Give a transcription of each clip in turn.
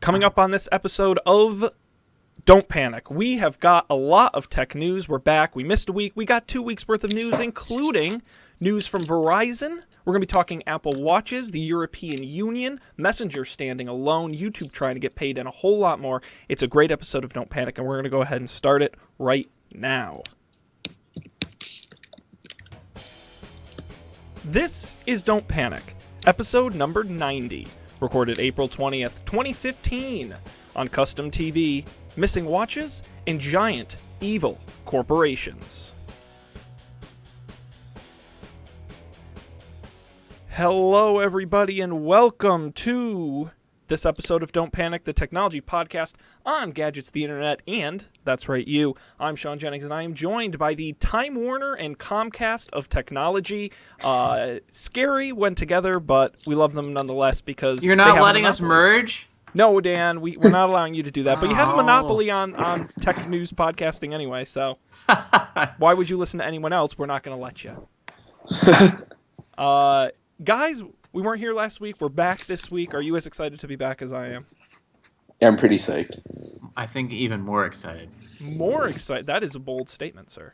Coming up on this episode of Don't Panic, we have got a lot of tech news. We're back. We missed a week. We got 2 weeks worth of news, including news from Verizon. We're going to be talking Apple Watches, the European Union, Messenger standing alone, YouTube trying to get paid, and a whole lot more. It's a great episode of Don't Panic, and we're going to go ahead and start it right now. This is Don't Panic, episode number 90, recorded April 20th, 2015, on Custom TV, Missing Watches, and Giant Evil Corporations. Hello, everybody, and welcome to this episode of Don't Panic, the technology podcast on Gadgets, the Internet, and, that's right, you. I'm Sean Jennings, and I am joined by the Time Warner and Comcast of technology. Scary when together, but we love them nonetheless because you're not letting us merge? No, Dan, we're not allowing you to do that. But you have a monopoly on tech news podcasting anyway, so why would you listen to anyone else? We're not going to let you. Guys, we weren't here last week. We're back this week. Are you as excited to be back as I am? Yeah, I'm pretty psyched. I think even more excited. More excited? That is a bold statement, sir.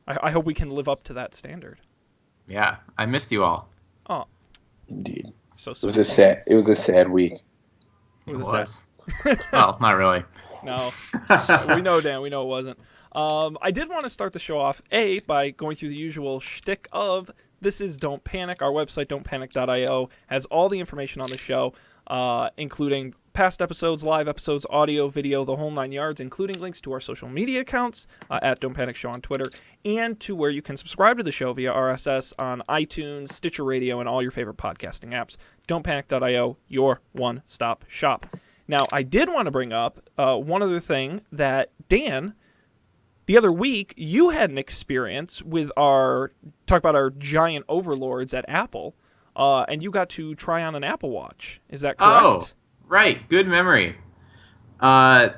I hope we can live up to that standard. Yeah, I missed you all. Oh, indeed. So it was a sad week. It was. Well, not really. No, we know, Dan. We know it wasn't. I did want to start the show off by going through the usual shtick of this is Don't Panic. Our website, don'tpanic.io, has all the information on the show, including past episodes, live episodes, audio, video, the whole 9 yards, including links to our social media accounts at Don't Panic Show on Twitter, and to where you can subscribe to the show via RSS on iTunes, Stitcher Radio, and all your favorite podcasting apps. Don'tpanic.io, your one-stop shop. Now, I did want to bring up one other thing that, Dan, the other week, you had an experience with talk about our giant overlords at Apple, and you got to try on an Apple Watch. Is that correct? Oh, right. Good memory. I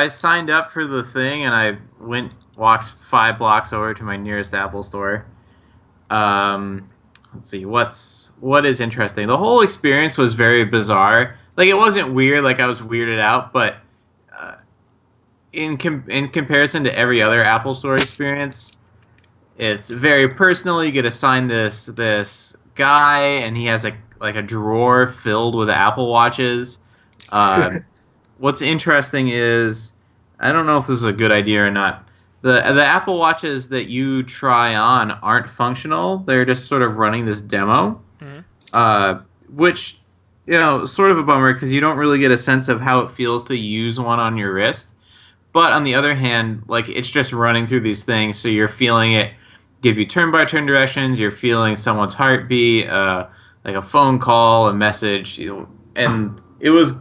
signed up for the thing, and I walked 5 blocks over to my nearest Apple store. Let's see, what is interesting? The whole experience was very bizarre. Like, it wasn't weird, like I was weirded out, but in comparison to every other Apple Store experience, it's very personal. You get assigned this guy, and he has a drawer filled with Apple Watches. What's interesting is, I don't know if this is a good idea or not, the Apple Watches that you try on aren't functional. They're just sort of running this demo, which, sort of a bummer because you don't really get a sense of how it feels to use one on your wrist. But on the other hand, like, it's just running through these things, so you're feeling it give you turn-by-turn directions, you're feeling someone's heartbeat, like a phone call, a message, and it was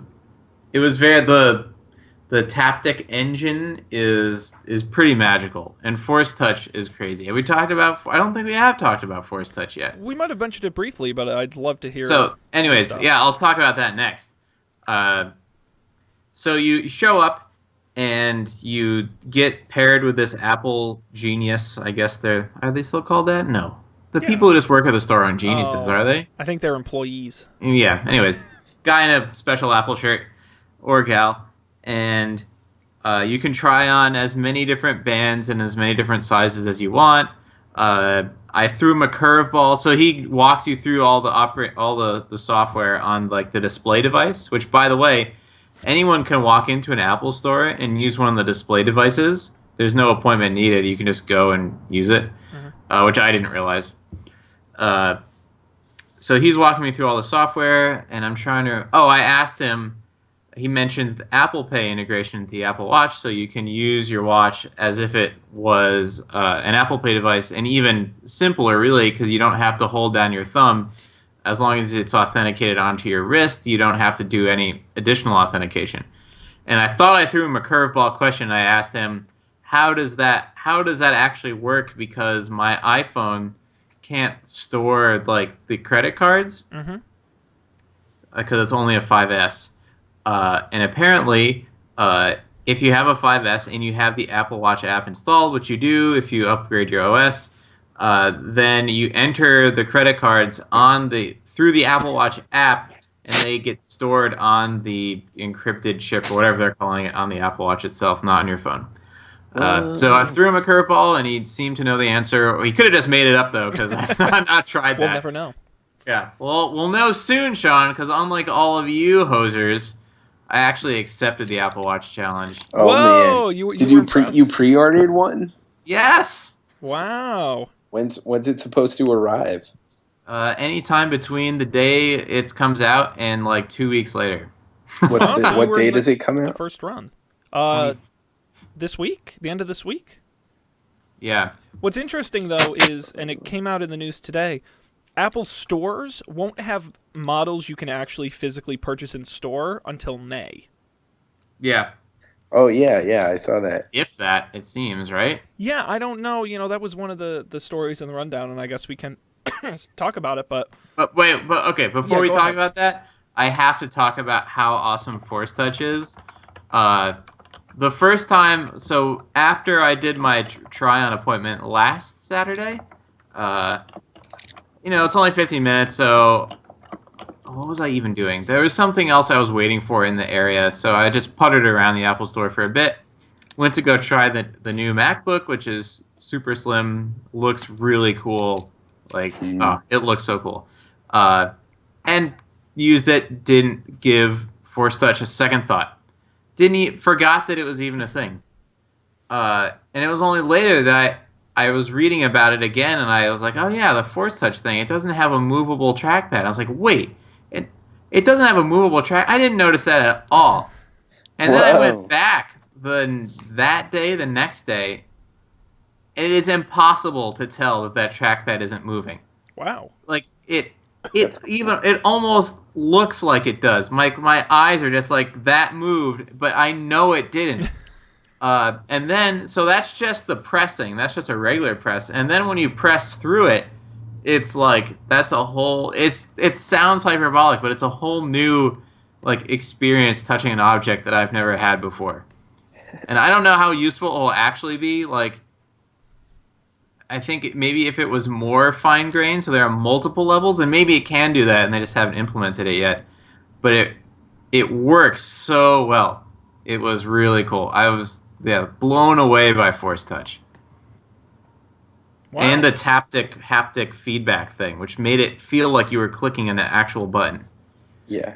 very, the Taptic engine is pretty magical, and Force Touch is crazy. Have we talked about? I don't think we have talked about Force Touch yet. We might have mentioned it briefly, but I'd love to hear. So, anyways, I'll talk about that next. So you show up, and you get paired with this Apple Genius. I guess are they still called that? No. People who just work at the store aren't geniuses, are they? I think they're employees. Yeah, anyways. Guy in a special Apple shirt, or gal, and you can try on as many different bands and as many different sizes as you want. I threw him a curveball, so he walks you through all the software on, like, the display device, which, by the way, anyone can walk into an Apple store and use one of the display devices. There's no appointment needed. You can just go and use it, which I didn't realize. So he's walking me through all the software, and I'm trying to... I asked him... He mentions the Apple Pay integration into the Apple Watch, so you can use your watch as if it was an Apple Pay device, and even simpler, really, because you don't have to hold down your thumb. As long as it's authenticated onto your wrist, you don't have to do any additional authentication. And I thought I threw him a curveball question. I asked him, how does that actually work? Because my iPhone can't store, like, the credit cards, because it's only a 5S. And apparently, if you have a 5S and you have the Apple Watch app installed, which you do if you upgrade your OS, then you enter the credit cards through the Apple Watch app and they get stored on the encrypted chip or whatever they're calling it on the Apple Watch itself, not on your phone. So I threw him a curveball, and he seemed to know the answer. He could have just made it up though, because I've not tried that. We'll never know. Yeah, well, we'll know soon, Sean, because unlike all of you hosers, I actually accepted the Apple Watch challenge. Oh Whoa, man! you Did were you impressed? you pre-ordered one? Yes. Wow. When's it supposed to arrive? Anytime between the day it comes out and like 2 weeks later. What's Oh, so what we're day in does it come The out? first run. 20 This week? The end of this week? Yeah. What's interesting, though, is, and it came out in the news today, Apple stores won't have models you can actually physically purchase in store until May. Yeah. Oh yeah, I saw that. If that, it seems, right? Yeah, I don't know. That was one of the stories in the rundown, and I guess we can talk about it, but... Okay, before Yeah, we go talk ahead. about that, I have to talk about how awesome Force Touch is. The first time, so after I did my try-on appointment last Saturday, it's only 15 minutes, so what was I even doing? There was something else I was waiting for in the area, so I just puttered around the Apple Store for a bit. Went to go try the new MacBook, which is super slim, looks really cool. Like, it looks so cool. And used it, didn't give Force Touch a second thought. Forgot that it was even a thing. And it was only later that I was reading about it again, and I was like, oh yeah, the Force Touch thing, it doesn't have a movable trackpad. I was like, wait, it doesn't have a movable track? I didn't notice that at all. And then I went back that day, the next day, and it is impossible to tell that trackpad isn't moving. Wow. Like, it almost looks like it does. My eyes are just like, that moved, but I know it didn't. And then, so that's just the pressing. That's just a regular press. And then when you press through it, it's like, that's a whole, it sounds hyperbolic, but it's a whole new, like, experience touching an object that I've never had before. And I don't know how useful it will actually be. Like, I think maybe if it was more fine-grained, so there are multiple levels, and maybe it can do that, and they just haven't implemented it yet. But it works so well. It was really cool. I was blown away by Force Touch. Wow. And the haptic feedback thing, which made it feel like you were clicking an actual button. Yeah.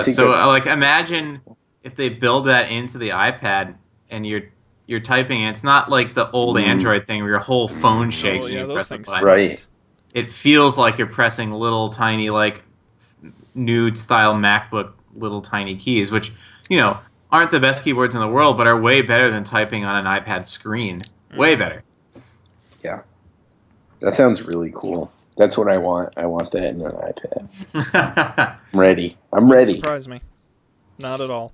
So like, imagine if they build that into the iPad and you're typing, and it's not like the old Android thing where your whole phone shakes when you press the button. Right. It feels like you're pressing little tiny, like, nude style MacBook little tiny keys, which, aren't the best keyboards in the world, but are way better than typing on an iPad screen. Way better. Yeah. That sounds really cool. That's what I want. I want that in an iPad. I'm ready. Surprise me. Not at all.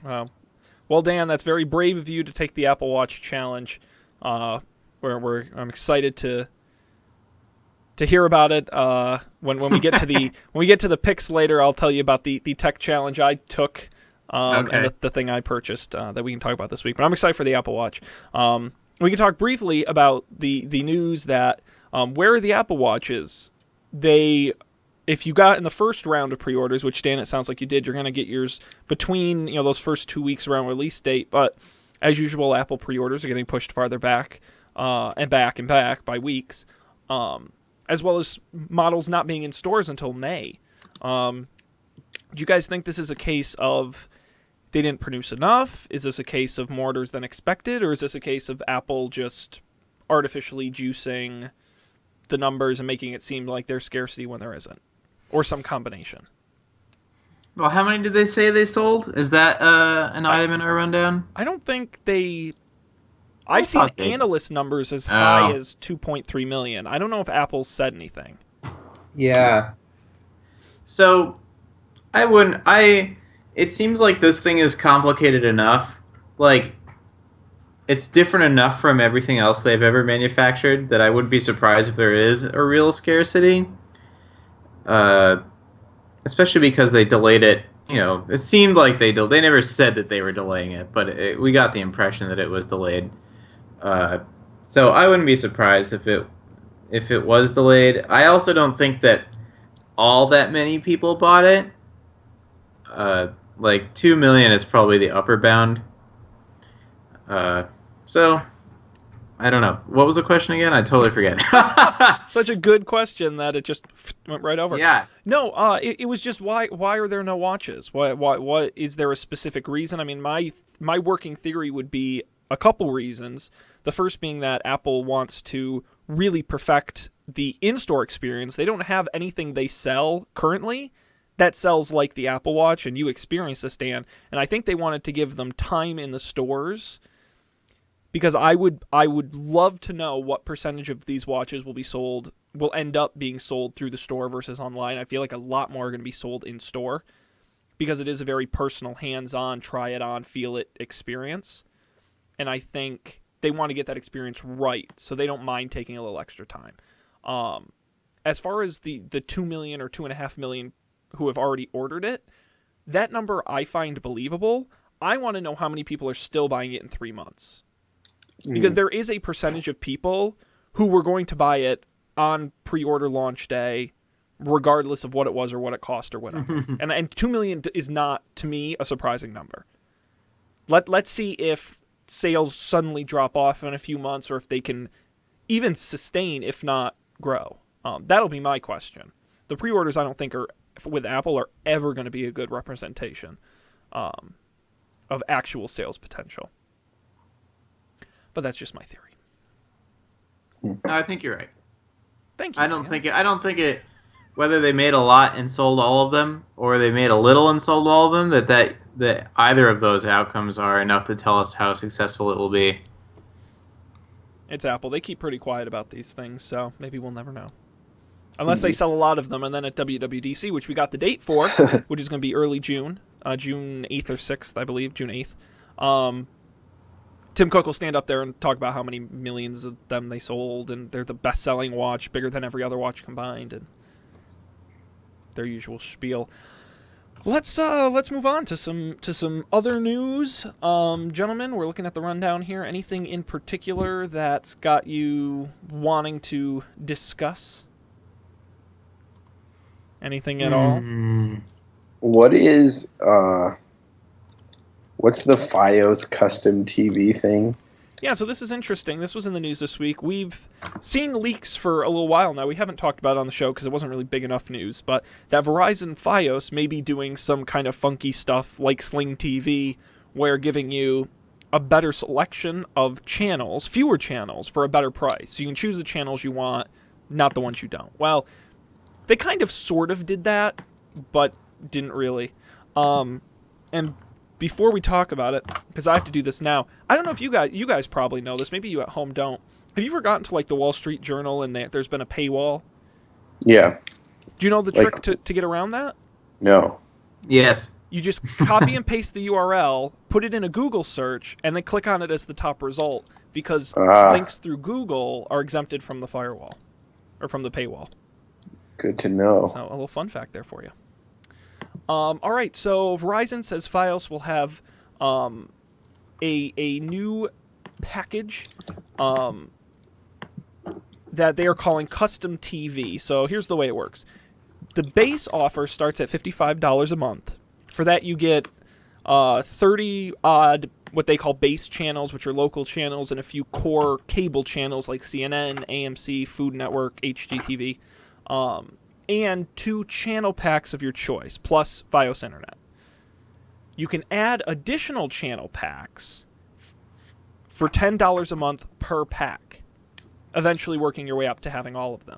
Wow. Well, Dan, that's very brave of you to take the Apple Watch challenge. I'm excited to hear about it. When we get to the picks later, I'll tell you about the tech challenge I took, and the thing I purchased that we can talk about this week. But I'm excited for the Apple Watch. We can talk briefly about the news that where are the Apple Watches? If you got in the first round of pre-orders, which, Dan, it sounds like you did, you're going to get yours between those first 2 weeks around release date. But as usual, Apple pre-orders are getting pushed farther back and back by weeks, as well as models not being in stores until May. Do you guys think this is a case of they didn't produce enough? Is this a case of more orders than expected? Or is this a case of Apple just artificially juicing the numbers and making it seem like there's scarcity when there isn't? Or some combination? Well, how many did they say they sold? Is that an item in our rundown? I don't think they... I've seen analyst numbers as high as 2.3 million. I don't know if Apple's said anything. Yeah. So, it seems like this thing is complicated enough. Like, it's different enough from everything else they've ever manufactured that I wouldn't be surprised if there is a real scarcity. Especially because they delayed it. It seemed like they never said that they were delaying it, but we got the impression that it was delayed. So I wouldn't be surprised if it was delayed. I also don't think that all that many people bought it. Like 2 million is probably the upper bound. So I don't know. What was the question again? I totally forget. Such a good question that it just went right over. Yeah. No, it was just why are there no watches? Why is there a specific reason? I mean, my working theory would be a couple reasons. The first being that Apple wants to really perfect the in-store experience. They don't have anything they sell currently that sells like the Apple Watch, and you experience this, Dan. And I think they wanted to give them time in the stores, because I would love to know what percentage of these watches will end up being sold through the store versus online. I feel like a lot more are going to be sold in store, because it is a very personal, hands-on, try it on, feel it experience. And I think they want to get that experience right, so they don't mind taking a little extra time. As far as the 2 million or 2.5 million who have already ordered it, that number I find believable. I want to know how many people are still buying it in 3 months. Because there is a percentage of people who were going to buy it on pre-order launch day, regardless of what it was or what it cost or whatever. and 2 million is not, to me, a surprising number. Let's see if sales suddenly drop off in a few months, or if they can even sustain, if not grow. That'll be my question. The pre-orders, I don't think, with Apple are ever going to be a good representation of actual sales potential. But that's just my theory. No, I think you're right. Thank you. I don't think it. Whether they made a lot and sold all of them, or they made a little and sold all of them, that either of those outcomes are enough to tell us how successful it will be. It's Apple. They keep pretty quiet about these things, so maybe we'll never know. Unless they sell a lot of them, and then at WWDC, which we got the date for, which is going to be early June, June 8th or 6th, I believe, June 8th. Tim Cook will stand up there and talk about how many millions of them they sold, and they're the best-selling watch, bigger than every other watch combined, and their usual spiel. Let's move on to some other news, gentlemen. We're looking at the rundown here. Anything in particular that's got you wanting to discuss? Anything at all? What's the FiOS custom TV thing? Yeah, so this is interesting. This was in the news this week. We've seen leaks for a little while now. We haven't talked about it on the show because it wasn't really big enough news, but that Verizon FiOS may be doing some kind of funky stuff like Sling TV, where giving you a better selection of channels, fewer channels, for a better price. So you can choose the channels you want, not the ones you don't. Well, they kind of sort of did that, but didn't really. And before we talk about it, because I have to do this now, I don't know if you guys probably know this. Maybe you at home don't. Have you ever gotten to like the Wall Street Journal and there's been a paywall? Yeah. Do you know the trick to get around that? No. Yes. You just copy and paste the URL, put it in a Google search, and then click on it as the top result, because links through Google are exempted from the firewall, or from the paywall. Good to know. So a little fun fact there for you. All right, so Verizon says FiOS will have a new package that they are calling Custom TV. So here's the way it works. The base offer starts at $55 a month. For that, you get 30-odd what they call base channels, which are local channels, and a few core cable channels like CNN, AMC, Food Network, HGTV. And 2 channel packs of your choice, plus FiOS Internet. You can add additional channel packs for $10 a month per pack, eventually working your way up to having all of them.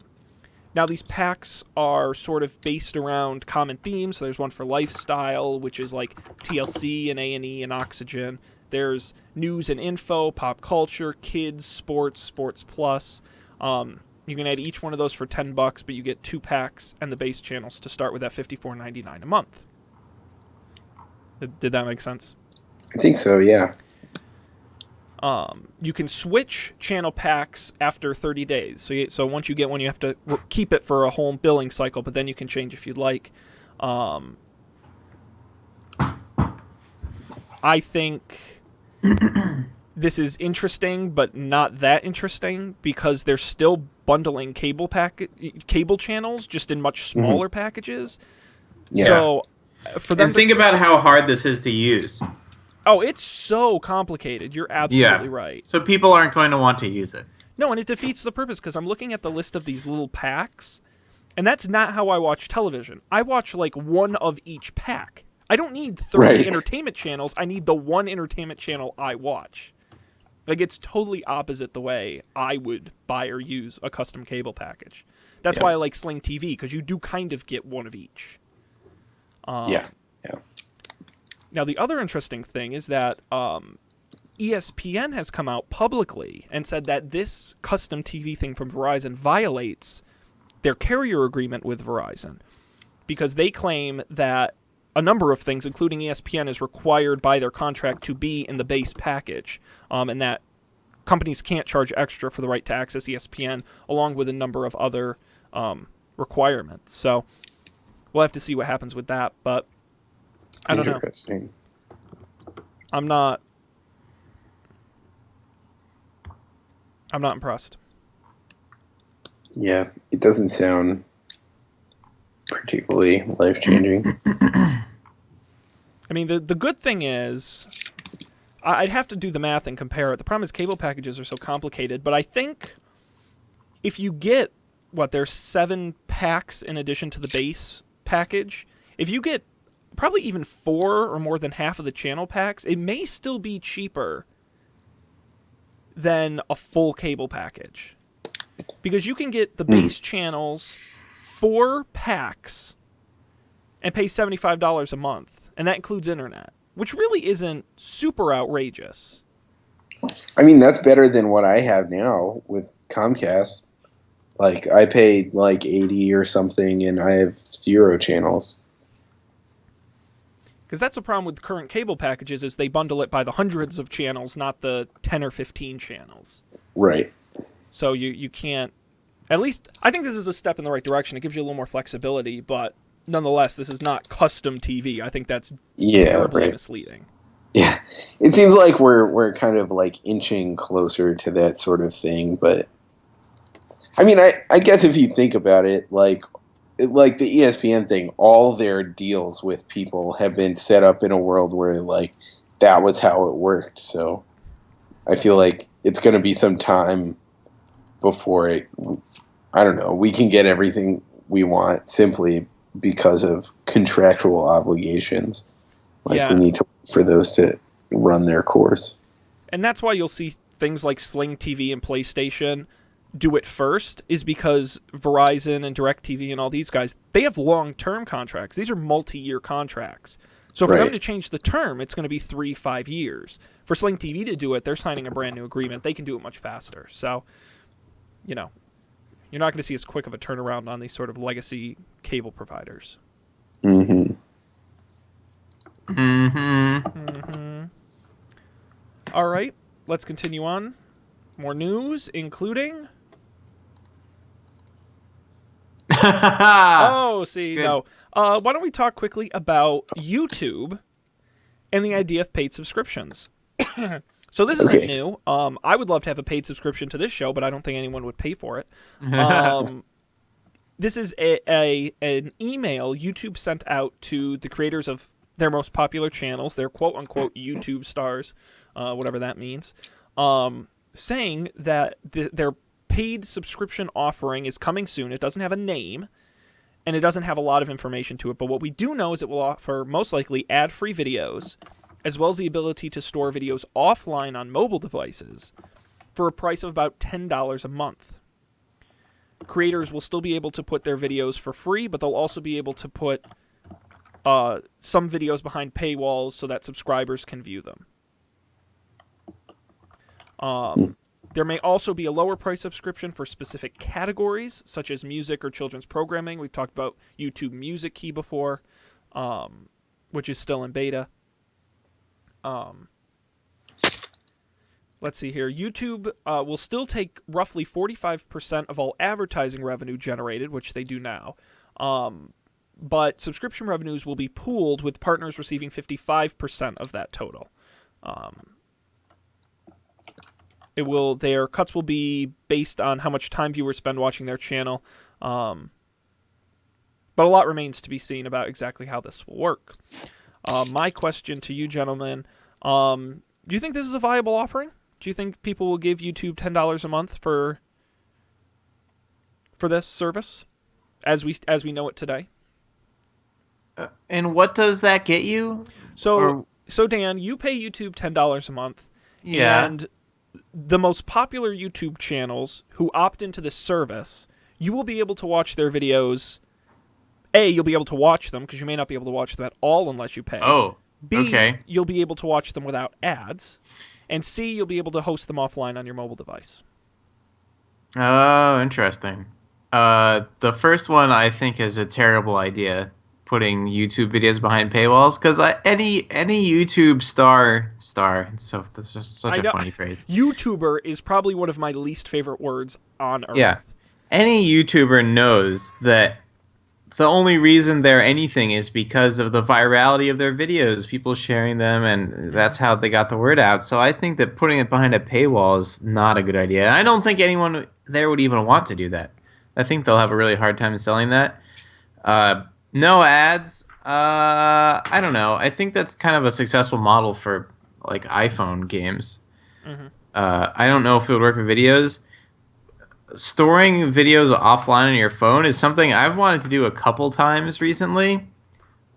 Now, these packs are sort of based around common themes. So there's one for lifestyle, which is like TLC and A&E and Oxygen. There's news and info, pop culture, kids, sports, sports plus. You can add each one of those for $10, but you get 2 packs and the base channels to start with at $54.99 a month. Did that make sense? I think so, yeah. You can switch channel packs after 30 days. So once you get one, you have to keep it for a whole billing cycle, but then you can change if you'd like. I think this is interesting, but not that interesting because they're still bundling cable channels, just in much smaller packages. Yeah. So for them And think about how hard this is to use. oh, it's so complicated. You're absolutely right. So people aren't going to want to use it. No, and it defeats the purpose because I'm looking at the list of these little packs, and that's not how I watch television. I watch like one of each pack. I don't need 30 entertainment channels. I need the one entertainment channel I watch. Like, it's totally opposite the way I would buy or use a custom cable package. That's why I like Sling TV, because you do kind of get one of each. Yeah. Now, the other interesting thing is that ESPN has come out publicly and said that this custom TV thing from Verizon violates their carrier agreement with Verizon, because they claim that a number of things, including ESPN, is required by their contract to be in the base package, and that companies can't charge extra for the right to access ESPN, along with a number of other requirements. So we'll have to see what happens with that, but I don't know. Interesting. I'm not impressed. Yeah, it doesn't sound particularly life-changing. I mean, the good thing is, I'd have to do the math and compare it. The problem is cable packages are so complicated, but I think if you get, there's 7 packs in addition to the base package, if you get probably even 4 or more than half of the channel packs, it may still be cheaper than a full cable package. Because you can get the base channels, 4 packs, and pay $75 a month. And that includes internet, which really isn't super outrageous. I mean, that's better than what I have now with Comcast. Like, I paid like 80 or something, and I have 0 channels. Because that's the problem with current cable packages, is they bundle it by the hundreds of channels, not the 10 or 15 channels. Right. So you can't... At least, I think this is a step in the right direction. It gives you a little more flexibility, but nonetheless, this is not custom TV. I think that's terribly misleading. Yeah. It seems like we're kind of like inching closer to that sort of thing, but I mean, I guess if you think about it, like the ESPN thing, all their deals with people have been set up in a world where like that was how it worked. So I feel like it's going to be some time before I don't know, we can get everything we want simply because of contractual obligations. Like, we need to for those to run their course. And that's why you'll see things like Sling TV and PlayStation do it first, is because Verizon and DirecTV and all these guys, they have long-term contracts. These are multi-year contracts. So for them to change the term, it's going to be 3-5 years. For Sling TV to do it, they're signing a brand new agreement. They can do it much faster. So, you're not going to see as quick of a turnaround on these sort of legacy cable providers. Mm-hmm. All right, let's continue on. More news, including... Why don't we talk quickly about YouTube and the idea of paid subscriptions? So this isn't new. I would love to have a paid subscription to this show, but I don't think anyone would pay for it. This is an email YouTube sent out to the creators of their most popular channels, their quote-unquote YouTube stars, whatever that means, saying that their paid subscription offering is coming soon. It doesn't have a name, and it doesn't have a lot of information to it, but what we do know is it will offer most likely ad-free videos, as well as the ability to store videos offline on mobile devices for a price of about $10 a month. Creators will still be able to put their videos for free, but they'll also be able to put some videos behind paywalls so that subscribers can view them. There may also be a lower price subscription for specific categories, such as music or children's programming. We've talked about YouTube Music Key before, which is still in beta. Let's see here. YouTube will still take roughly 45% of all advertising revenue generated, which they do now. But subscription revenues will be pooled, with partners receiving 55% of that total. Their cuts will be based on how much time viewers spend watching their channel. But a lot remains to be seen about exactly how this will work. My question to you, gentlemen, do you think this is a viable offering? Do you think people will give YouTube $10 a month for this service as we know it today? And what does that get you? So Dan, you pay YouTube $10 a month. Yeah. And the most popular YouTube channels who opt into this service, you will be able to watch their videos. A, you'll be able to watch them because you may not be able to watch them at all unless you pay. Oh, B, okay. you'll be able to watch them without ads. And C, you'll be able to host them offline on your mobile device. Oh, interesting. The first one I think is a terrible idea, putting YouTube videos behind paywalls, because any YouTube star, so that's just such a funny phrase. YouTuber is probably one of my least favorite words on earth. Yeah. Any YouTuber knows that the only reason they're anything is because of the virality of their videos, people sharing them, and that's how they got the word out. So I think that putting it behind a paywall is not a good idea. And I don't think anyone there would even want to do that. I think they'll have a really hard time selling that. No ads. I don't know. I think that's kind of a successful model for like iPhone games. Mm-hmm. I don't know if it would work with videos. Storing videos offline on your phone is something I've wanted to do a couple times recently.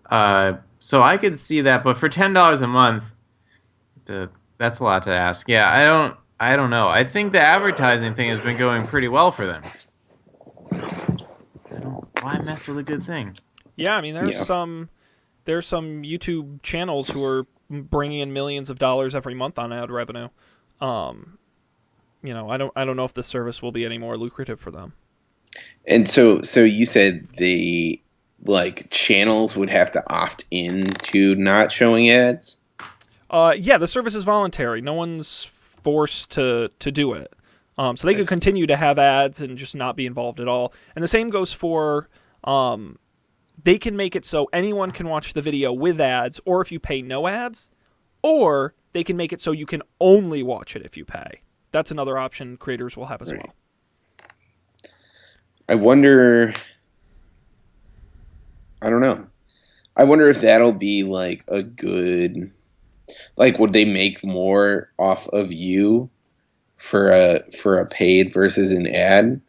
So I could see that, but for $10 a month, that's a lot to ask. Yeah, I don't know. I think the advertising thing has been going pretty well for them. Why mess with a good thing? Yeah, I mean there's some YouTube channels who are bringing in millions of dollars every month on ad revenue. I don't know if this service will be any more lucrative for them. And so you said the channels would have to opt in to not showing ads? Yeah, the service is voluntary. No one's forced to do it. So they could continue to have ads and just not be involved at all. And the same goes for they can make it so anyone can watch the video with ads, or if you pay no ads, or they can make it so you can only watch it if you pay. That's another option creators will have as well. I wonder. I don't know. I wonder if that'll be like a good. Like, would they make more off of you for a paid versus an ad?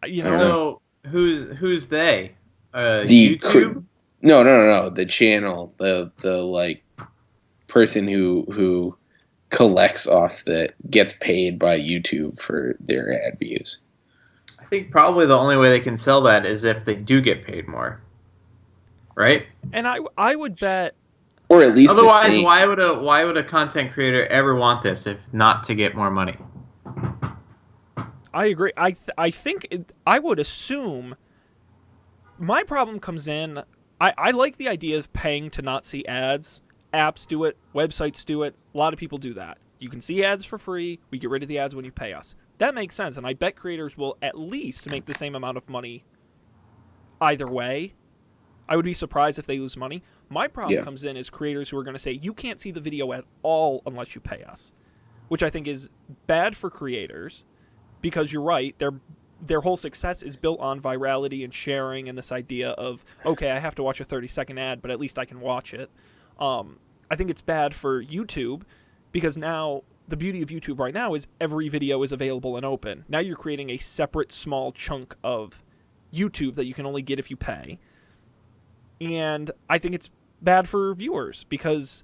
So who's they? YouTube? No. The channel, the like person who collects off that gets paid by YouTube for their ad views. I think probably the only way they can sell that is if they do get paid more, right? And I would bet, or at least otherwise, why would a content creator ever want this if not to get more money? I agree. I think I would assume. My problem comes in. I like the idea of paying to not see ads. Apps do it. Websites do it. A lot of people do that. You can see ads for free. We get rid of the ads when you pay us. That makes sense, and I bet creators will at least make the same amount of money either way. I would be surprised if they lose money. My problem comes in is creators who are going to say, you can't see the video at all unless you pay us, which I think is bad for creators because you're right, their whole success is built on virality and sharing and this idea of, okay, I have to watch a 30-second ad, but at least I can watch it. I think it's bad for YouTube because now the beauty of YouTube right now is every video is available and open. Now you're creating a separate small chunk of YouTube that you can only get if you pay. And I think it's bad for viewers because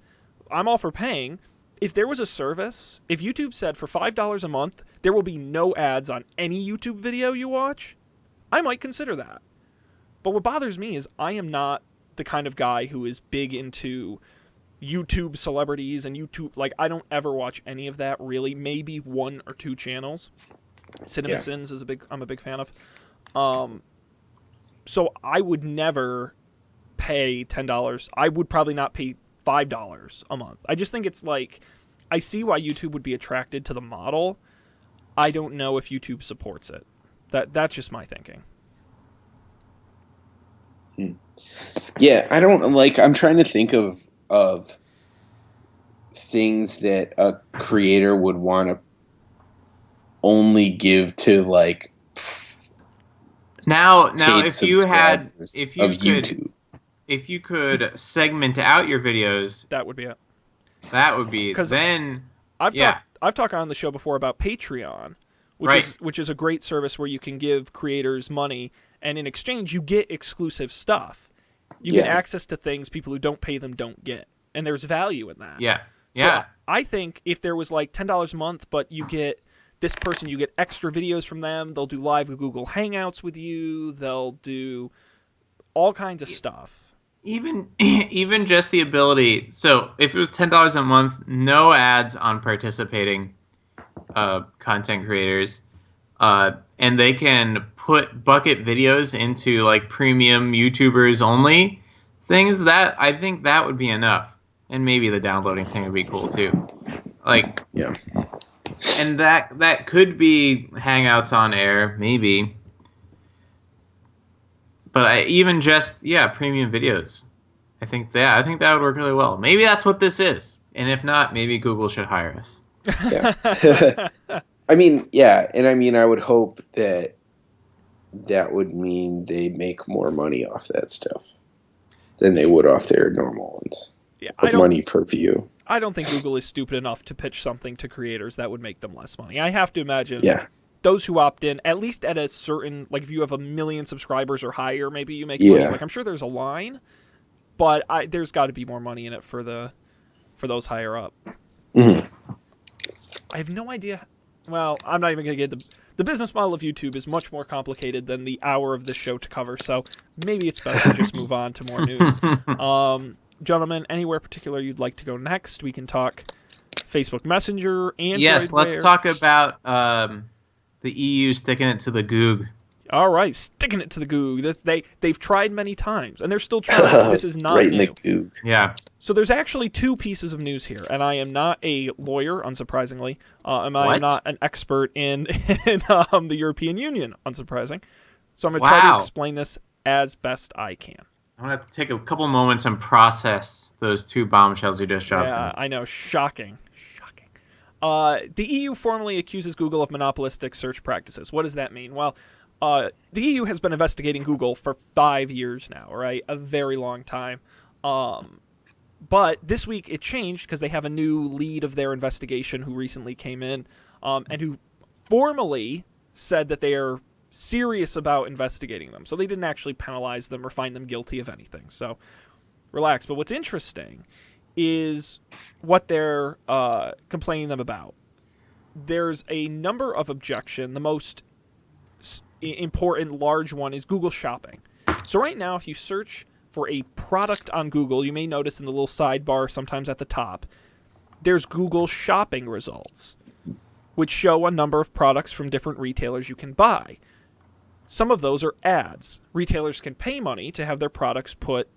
I'm all for paying. If there was a service, if YouTube said for $5 a month, there will be no ads on any YouTube video you watch, I might consider that. But what bothers me is I am not the kind of guy who is big into YouTube celebrities and YouTube. Like, I don't ever watch any of that, really. Maybe one or two channels. CinemaSins is I'm a big fan of. So I would never pay $10. I would probably not pay $5 a month. I just think it's like, I see why YouTube would be attracted to the model. I don't know if YouTube supports it. That's just my thinking. Yeah, I don't like. I'm trying to think of things that a creator would want to only give to like Now, paid if you had, subscribers if of you could, YouTube. if you could segment out your videos, That would be it. that would be 'Cause then. I've Yeah. talked on the show before about Patreon, Right. which is a great service where you can give creators money, and in exchange you get exclusive stuff. You get Yeah. access to things people who don't pay them don't get, and there's value in that. Yeah. So Yeah. I think if there was like $10 a month, but you get this person, you get extra videos from them. They'll do live Google Hangouts with you. They'll do all kinds of stuff. Even just the ability. So if it was $10 a month, no ads on participating content creators, and they can put bucket videos into like premium YouTubers only things. That I think that would be enough, and maybe the downloading thing would be cool too. Like, Yeah. and that could be Hangouts on air, maybe. But even just premium videos. I think that would work really well. Maybe that's what this is, and if not, maybe Google should hire us. Yeah. I mean, yeah, and I mean, I would hope that that would mean they make more money off that stuff than they would off their normal ones. Yeah, Or money per view. I don't think Google is stupid enough to pitch something to creators that would make them less money. I have to imagine Yeah. those who opt in, at least at a certain, like if you have 1 million subscribers or higher, maybe you make money. Yeah. Like I'm sure there's a line, but there's got to be more money in it for those higher up. Mhm. I have no idea. Well, I'm not even going to get the business model of YouTube is much more complicated than the hour of this show to cover, so maybe it's best to just move on to more news. Gentlemen, anywhere particular you'd like to go next? We can talk Facebook Messenger, Android Yes, let's Wear. talk about the EU sticking it to the Goog. All right, sticking it to the Goog. They've tried many times, and they're still trying. This is not right new. in the goog. Yeah. So there's actually two pieces of news here, and I am not a lawyer, unsurprisingly. And I What? am not an expert in the European Union, unsurprising. So I'm going to try to Wow. explain this as best I can. I'm gonna have to take a couple moments and process those two bombshells you just dropped. Yeah, I know. Shocking. Shocking. The EU formally accuses Google of monopolistic search practices. What does that mean? Well, the EU has been investigating Google for 5 years now, right? A very long time. But this week it changed because they have a new lead of their investigation who recently came in and who formally said that they are serious about investigating them. So they didn't actually penalize them or find them guilty of anything. So relax. But what's interesting is what they're complaining them about. There's a number of objections. The most important large one is Google Shopping. So right now, if you search for a product on Google, you may notice in the little sidebar sometimes at the top, there's Google Shopping results, which show a number of products from different retailers you can buy. Some of those are ads. Retailers can pay money to have their products put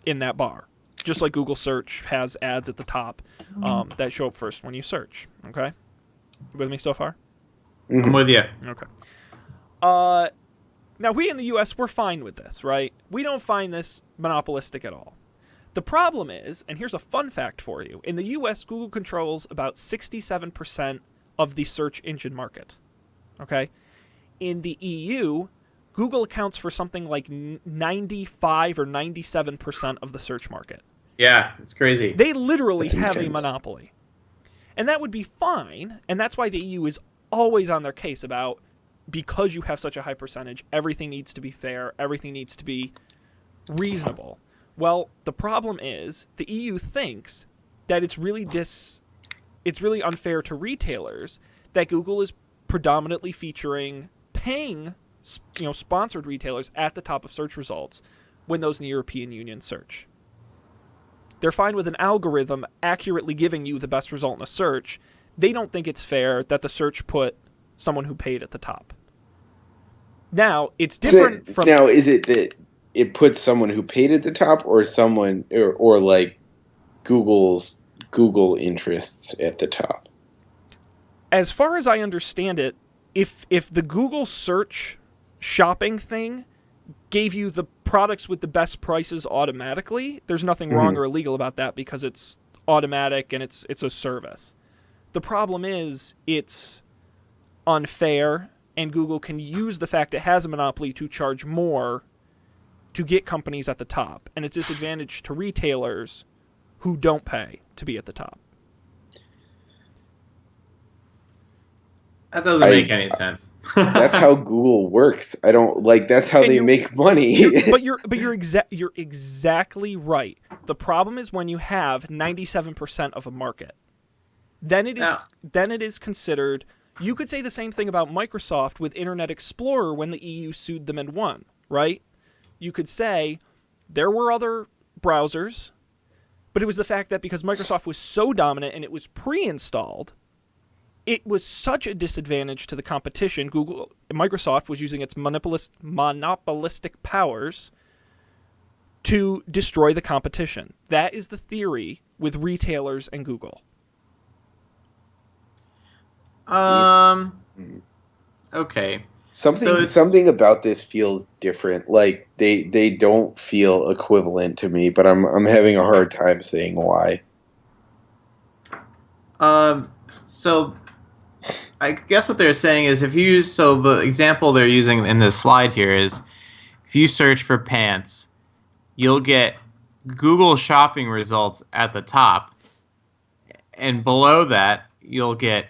in that bar, just like Google Search has ads at the top that show up first when you search. Okay? You with me so far? I'm with you. Okay. Now, we in the U.S., we're fine with this, right? We don't find this monopolistic at all. The problem is, and here's a fun fact for you, in the U.S., Google controls about 67% of the search engine market. Okay? In the EU, Google accounts for something like 95 or 97% of the search market. Yeah, it's crazy. They literally That's have a intense. monopoly. And that would be fine, and that's why the EU is always on their case about, because you have such a high percentage, everything needs to be fair, everything needs to be reasonable. Well, the problem is the EU thinks that it's really unfair to retailers that Google is predominantly featuring paying, sponsored retailers at the top of search results when those in the European Union search. They're fine with an algorithm accurately giving you the best result in a search. They don't think it's fair that the search put someone who paid at the top. Now, it's different from... Now, is it that it puts someone who paid at the top, or someone, or like Google's Google interests at the top? As far as I understand it, if the Google search shopping thing gave you the products with the best prices automatically, there's nothing wrong or illegal about that because it's automatic and it's a service. The problem is it's unfair, and Google can use the fact it has a monopoly to charge more to get companies at the top, and it's disadvantage to retailers who don't pay to be at the top. That doesn't make any sense. That's how Google works. I don't like. That's how they make money. You're exactly right. The problem is when you have 97% of a market, then it is considered. You could say the same thing about Microsoft with Internet Explorer when the EU sued them and won, right? You could say there were other browsers, but it was the fact that because Microsoft was so dominant and it was pre-installed, it was such a disadvantage to the competition. Microsoft was using its monopolistic powers to destroy the competition. That is the theory with retailers and Google. Okay. Something about this feels different. Like they don't feel equivalent to me, but I'm having a hard time saying why. So I guess what they're saying is the example they're using in this slide here is if you search for pants, you'll get Google shopping results at the top, and below that you'll get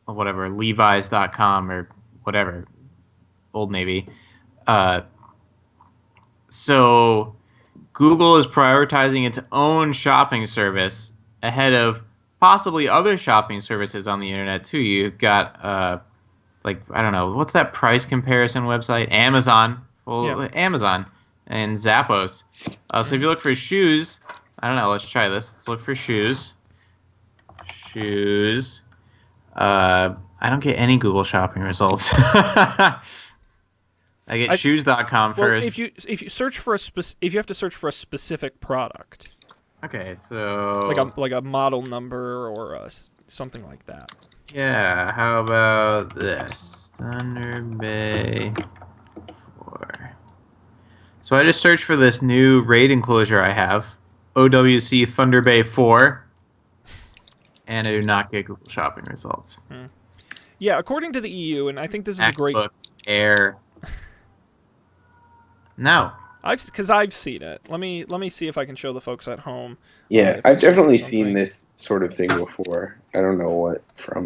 whatever, Levi's.com or whatever, Old Navy. So Google is prioritizing its own shopping service ahead of possibly other shopping services on the internet too. You've got I don't know, what's that price comparison website? Amazon. Well, yeah. Amazon and Zappos. So if you look for shoes, I don't know, let's try this. Let's look for shoes. I don't get any Google shopping results. I get shoes.com first. If you search for if you have to search for a specific product. Okay, so like a model number or something like that. Yeah, how about this? Thunder Bay 4. So I just searched for this new RAID enclosure I have, OWC Thunder Bay 4, and I do not get Google shopping results. Yeah, according to the EU, and I think this is a great Air. No. Because I've seen it. Let me see if I can show the folks at home. Yeah, I've definitely seen this sort of thing before. I don't know what from.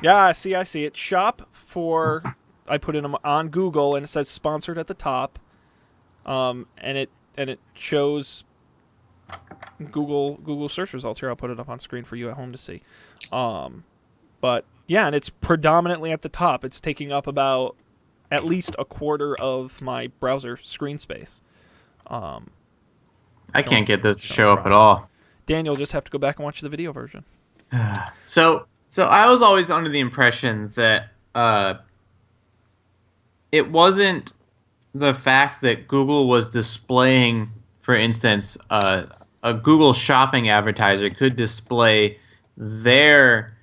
Yeah, I see it. Shop for. I put it on Google and it says sponsored at the top, and it shows Google search results here. I'll put it up on screen for you at home to see. But yeah, and it's predominantly at the top. It's taking up about at least a quarter of my browser screen space. I can't get this to show up at all. Daniel, just have to go back and watch the video version. So I was always under the impression that it wasn't the fact that Google was displaying, for instance, a Google shopping advertiser could display their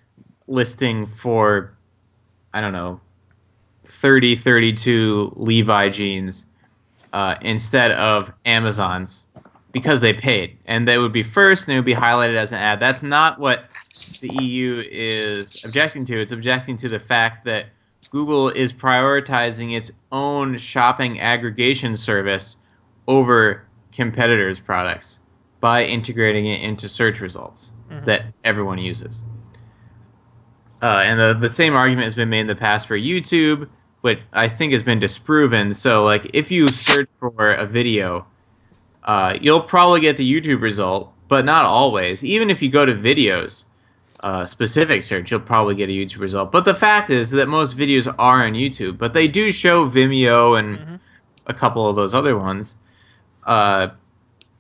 listing for, I don't know, 32 Levi jeans instead of Amazon's because they paid. And they would be first and it would be highlighted as an ad. That's not what the EU is objecting to. It's objecting to the fact that Google is prioritizing its own shopping aggregation service over competitors' products by integrating it into search results that everyone uses. And the same argument has been made in the past for YouTube, but I think has been disproven. So, like, if you search for a video, you'll probably get the YouTube result, but not always. Even if you go to videos, specific search, you'll probably get a YouTube result. But the fact is that most videos are on YouTube, but they do show Vimeo and a couple of those other ones.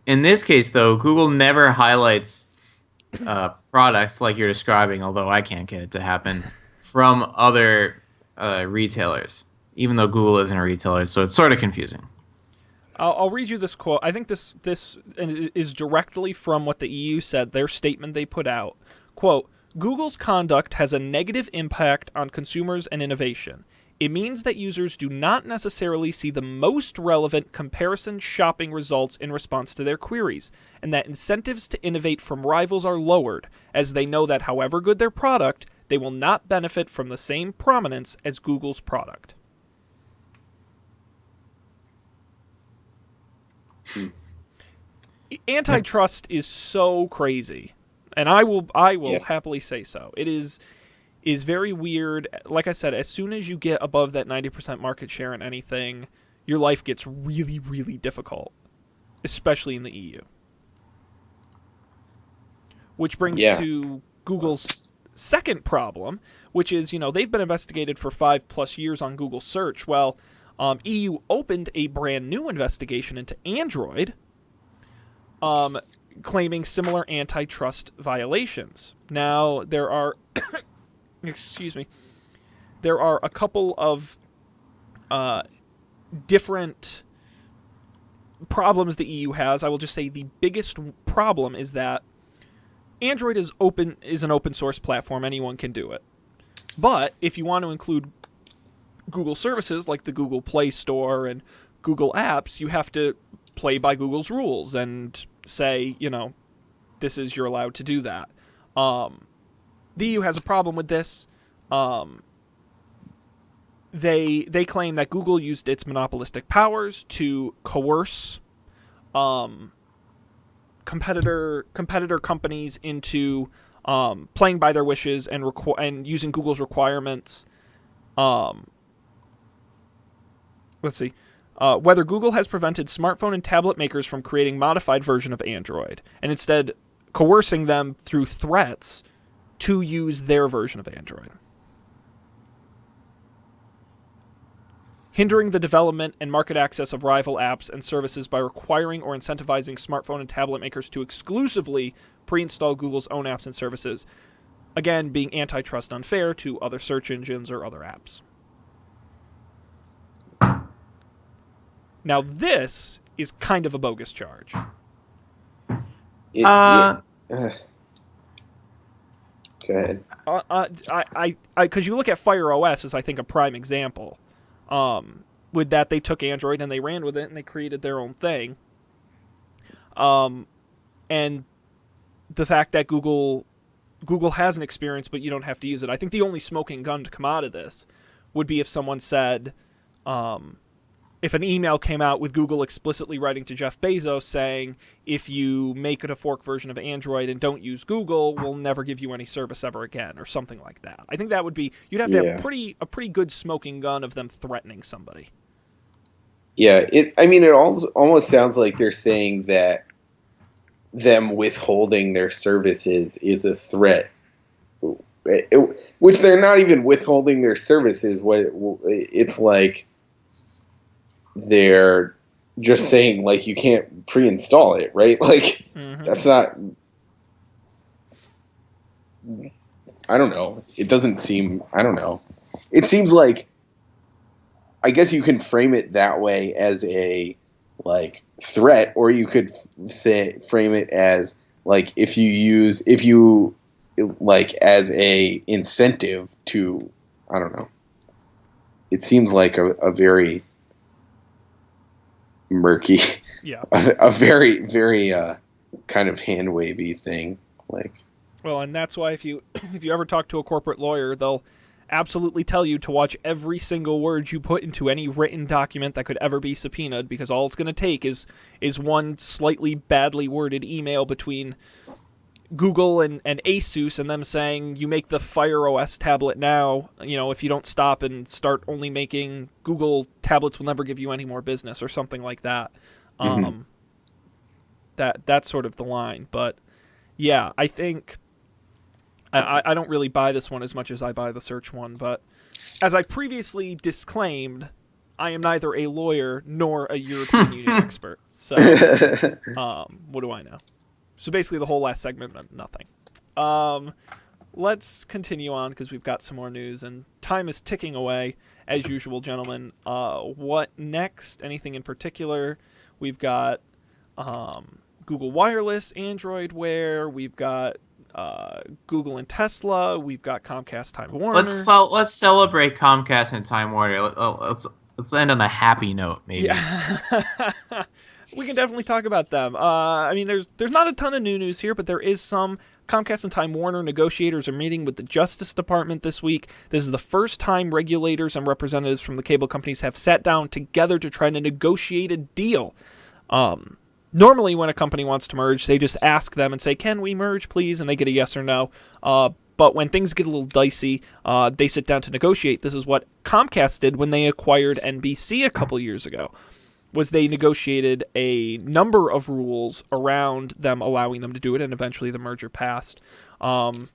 In this case, though, Google never highlights products like you're describing, although I can't get it to happen, from other retailers, even though Google isn't a retailer, so it's sort of confusing. I'll read you this quote. I think this is directly from what the EU said, their statement they put out. Quote, Google's conduct has a negative impact on consumers and innovation. It means that users do not necessarily see the most relevant comparison shopping results in response to their queries, and that incentives to innovate from rivals are lowered, as they know that however good their product, they will not benefit from the same prominence as Google's product. Antitrust is so crazy, and I will happily say so. It is very weird. Like I said, as soon as you get above that 90% market share in anything, your life gets really, really difficult, especially in the EU. Which brings to Google's second problem, which is, they've been investigated for 5+ years on Google search. Well, EU opened a brand new investigation into Android, claiming similar antitrust violations. Now, there are there are a couple of different problems the EU has. I will just say the biggest problem is that Android is an open source platform. Anyone can do it. But if you want to include Google services like the Google Play Store and Google Apps, you have to play by Google's rules and say, this is, you're allowed to do that. The EU has a problem with this. They claim that Google used its monopolistic powers to coerce competitor companies into playing by their wishes and using Google's requirements. Let's see. Whether Google has prevented smartphone and tablet makers from creating modified version of Android, and instead coercing them through threats to use their version of Android. Hindering the development and market access of rival apps and services by requiring or incentivizing smartphone and tablet makers to exclusively pre-install Google's own apps and services, again, being antitrust unfair to other search engines or other apps. Now, this is kind of a bogus charge. Go ahead. Because you look at Fire OS as, I think, a prime example. With that, they took Android and they ran with it and they created their own thing. And the fact that Google has an experience, but you don't have to use it. I think the only smoking gun to come out of this would be if someone said, if an email came out with Google explicitly writing to Jeff Bezos saying, if you make it a fork version of Android and don't use Google, we'll never give you any service ever again, or something like that. I think that would be, you'd have to have a pretty good smoking gun of them threatening somebody. Yeah, it almost sounds like they're saying that them withholding their services is a threat, which they're not even withholding their services. It's like they're just saying, like, you can't pre-install it, right? Like, that's not... I don't know. It doesn't seem... I don't know. It seems like... I guess you can frame it that way as a, like, threat, or you could frame it as, like, if you like, as a incentive to... I don't know. It seems like a very... murky, a very, very kind of hand wavy thing, like. Well, and that's why if you ever talk to a corporate lawyer, they'll absolutely tell you to watch every single word you put into any written document that could ever be subpoenaed, because all it's going to take is one slightly badly worded email between Google and Asus and them saying, you make the Fire OS tablet now, if you don't stop and start only making Google tablets, will never give you any more business, or something like that. That's sort of the line. But yeah, I think I don't really buy this one as much as I buy the search one. But as I previously disclaimed, I am neither a lawyer nor a European Union expert. So what do I know? So basically the whole last segment meant nothing. Let's continue on, because we've got some more news, and time is ticking away, as usual, gentlemen. What next? Anything in particular? We've got Google Wireless, Android Wear. We've got Google and Tesla. We've got Comcast, Time Warner. Let's celebrate Comcast and Time Warner. Let's end on a happy note, maybe. Yeah. We can definitely talk about them. I mean, there's not a ton of new news here, but there is some. Comcast and Time Warner negotiators are meeting with the Justice Department this week. This is the first time regulators and representatives from the cable companies have sat down together to try to negotiate a deal. Normally, when a company wants to merge, they just ask them and say, "Can we merge, please?" And they get a yes or no. But when things get a little dicey, they sit down to negotiate. This is what Comcast did when they acquired NBC a couple years ago. Was they negotiated a number of rules around them allowing them to do it, and eventually the merger passed. The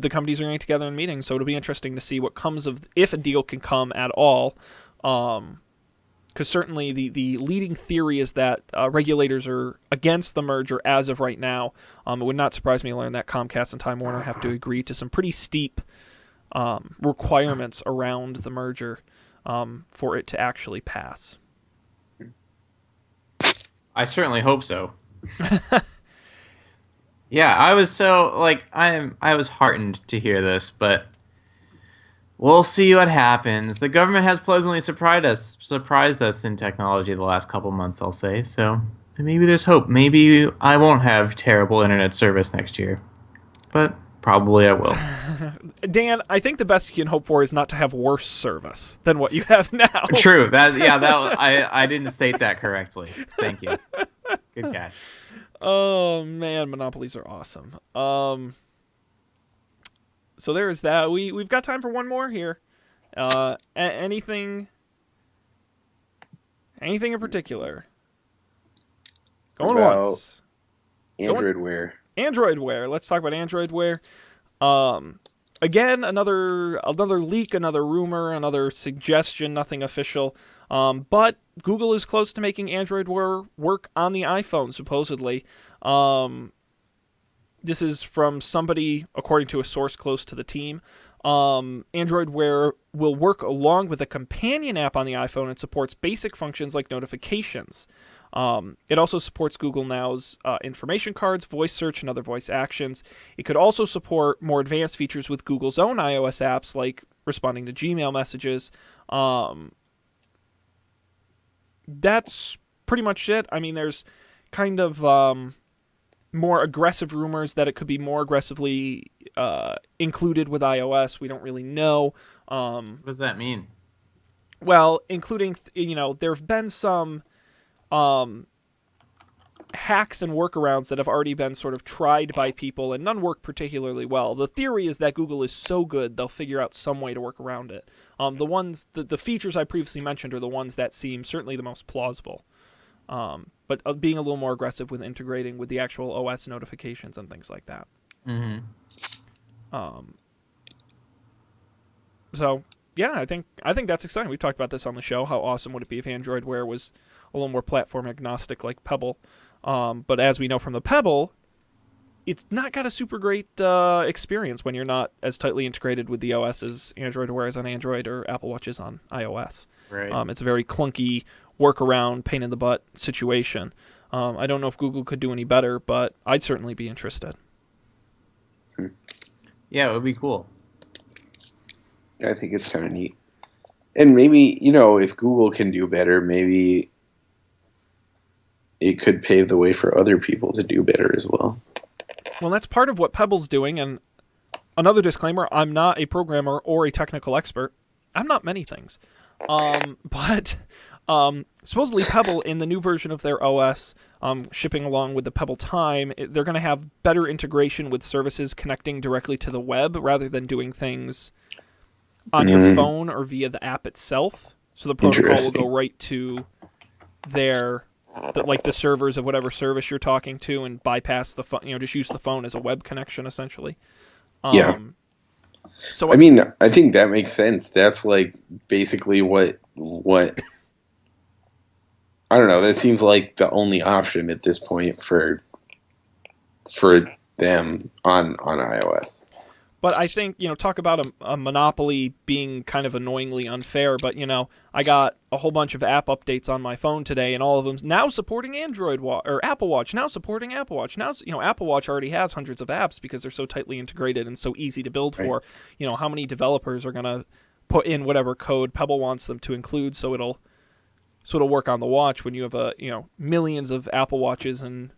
companies are getting together in meetings, so it'll be interesting to see what comes of, if a deal can come at all. Because certainly the leading theory is that regulators are against the merger as of right now. It would not surprise me to learn that Comcast and Time Warner have to agree to some pretty steep requirements around the merger for it to actually pass. I certainly hope so. Yeah, I was I was heartened to hear this, but we'll see what happens. The government has pleasantly surprised us in technology the last couple months, I'll say. So maybe there's hope. Maybe I won't have terrible internet service next year, but probably I will. Dan, I think the best you can hope for is not to have worse service than what you have now. True. I didn't state that correctly. Thank you. Good catch. Oh man, monopolies are awesome. So there is that. We've got time for one more here. Anything in particular? Going once. Android Wear. Android Wear. Let's talk about Android Wear. Again, another leak, another rumor, another suggestion, nothing official. But Google is close to making Android Wear work on the iPhone, supposedly. This is from somebody, according to a source close to the team. Android Wear will work along with a companion app on the iPhone and supports basic functions like notifications. It also supports Google Now's information cards, voice search, and other voice actions. It could also support more advanced features with Google's own iOS apps, like responding to Gmail messages. That's pretty much it. I mean, there's kind of more aggressive rumors that it could be more aggressively included with iOS. We don't really know. What does that mean? Well, including, there have been some hacks and workarounds that have already been sort of tried by people, and none work particularly well. The theory is that Google is so good they'll figure out some way to work around it. The features I previously mentioned are the ones that seem certainly the most plausible. But being a little more aggressive with integrating with the actual OS notifications and things like that. Mm-hmm. So yeah, I think that's exciting. We've talked about this on the show. How awesome would it be if Android Wear was a little more platform agnostic like Pebble? But as we know from the Pebble, it's not got a super great experience when you're not as tightly integrated with the OS as Android Wear is on Android or Apple Watch is on iOS. Right. It's a very clunky workaround, pain in the butt situation. I don't know if Google could do any better, but I'd certainly be interested. Yeah, it would be cool. I think it's kind of neat. And maybe, if Google can do better, maybe it could pave the way for other people to do better as well. Well, that's part of what Pebble's doing. And another disclaimer, I'm not a programmer or a technical expert. I'm not many things. But supposedly Pebble, in the new version of their OS, shipping along with the Pebble Time, they're going to have better integration with services connecting directly to the web rather than doing things on your phone or via the app itself. So the protocol will go right to the servers of whatever service you're talking to and bypass the phone, just use the phone as a web connection essentially. Yeah. So I mean, I think that makes sense. That's like basically what I don't know, that seems like the only option at this point for them on iOS. But I think, talk about a monopoly being kind of annoyingly unfair. But, I got a whole bunch of app updates on my phone today, and all of them now supporting or Apple Watch, now supporting Apple Watch. Now, Apple Watch already has hundreds of apps because they're so tightly integrated and so easy to build for. How many developers are going to put in whatever code Pebble wants them to include so it'll work on the watch when you have millions of Apple Watches and,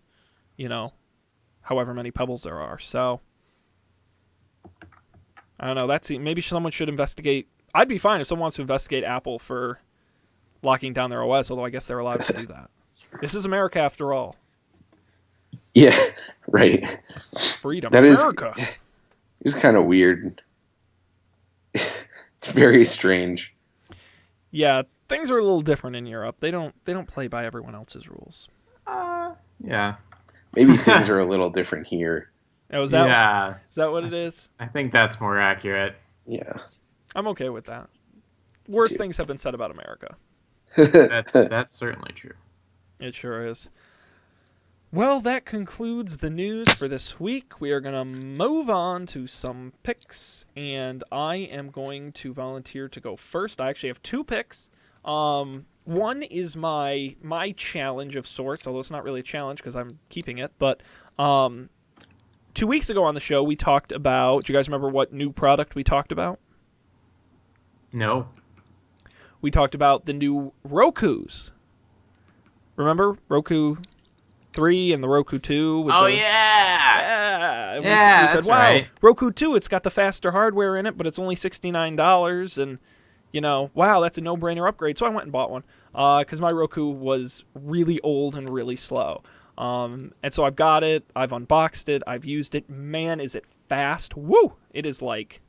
however many Pebbles there are. So I don't know. Maybe someone should investigate. I'd be fine if someone wants to investigate Apple for locking down their OS, although I guess they're allowed to do that. This is America after all. Yeah, right. Freedom. That America. It's kind of weird. It's very strange. Yeah, things are a little different in Europe. They don't play by everyone else's rules. Yeah. Maybe things are a little different here. Oh, is that what it is? I think that's more accurate. Yeah. I'm okay with that. Worse things have been said about America. That's certainly true. It sure is. Well, that concludes the news for this week. We are going to move on to some picks, and I am going to volunteer to go first. I actually have 2 picks. One is my challenge of sorts, although it's not really a challenge because I'm keeping it. But 2 weeks ago on the show, we talked about... Do you guys remember what new product we talked about? No. We talked about the new Rokus. Remember? Roku 3 and the Roku 2. Yeah! We that's said, wow, right. Roku 2, it's got the faster hardware in it, but it's only $69. And, wow, that's a no-brainer upgrade. So I went and bought one because my Roku was really old and really slow. And so I've got it. I've unboxed it. I've used it. Man, is it fast. Woo! It is like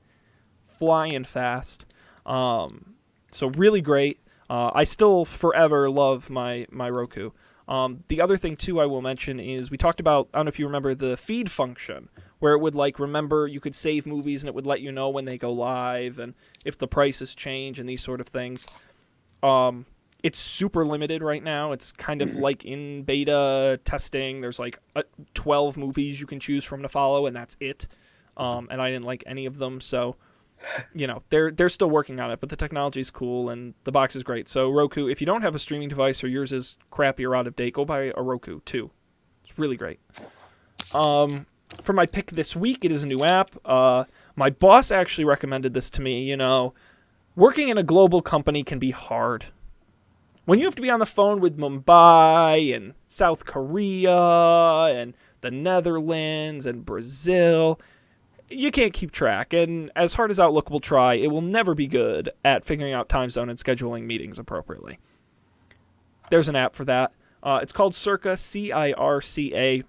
flying fast. So really great. I still forever love my Roku. The other thing, too, I will mention is we talked about, I don't know if you remember, the feed function, where it would, remember you could save movies and it would let you know when they go live and if the prices change and these sort of things. It's super limited right now. It's kind of like in beta testing. There's 12 movies you can choose from to follow, and that's it. And I didn't like any of them, so... they're still working on it, but the technology is cool and the box is great. So Roku, if you don't have a streaming device or yours is crappy or out of date, go buy a Roku 2. It's really great. For my pick this week, it is a new app. My boss actually recommended this to me. Working in a global company can be hard. When you have to be on the phone with Mumbai and South Korea and the Netherlands and Brazil, you can't keep track, and as hard as Outlook will try, it will never be good at figuring out time zone and scheduling meetings appropriately. There's an app for that. It's called Circa, Circa.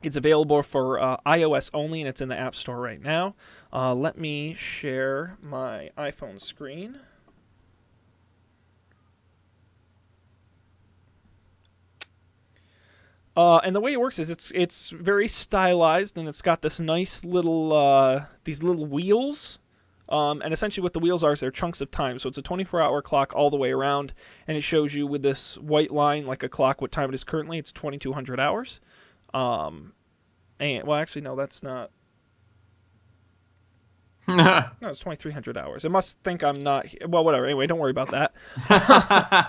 It's available for iOS only, and it's in the App Store right now. Let me share my iPhone screen. And the way it works is it's very stylized, and it's got this nice little these little wheels. And essentially what the wheels are is they're chunks of time. So it's a 24-hour clock all the way around, and it shows you with this white line like a clock what time it is currently. It's 2200 hours. And well, actually no, that's not. No, it's 2,300 hours. It must think I'm not... Well, whatever. Anyway, don't worry about that.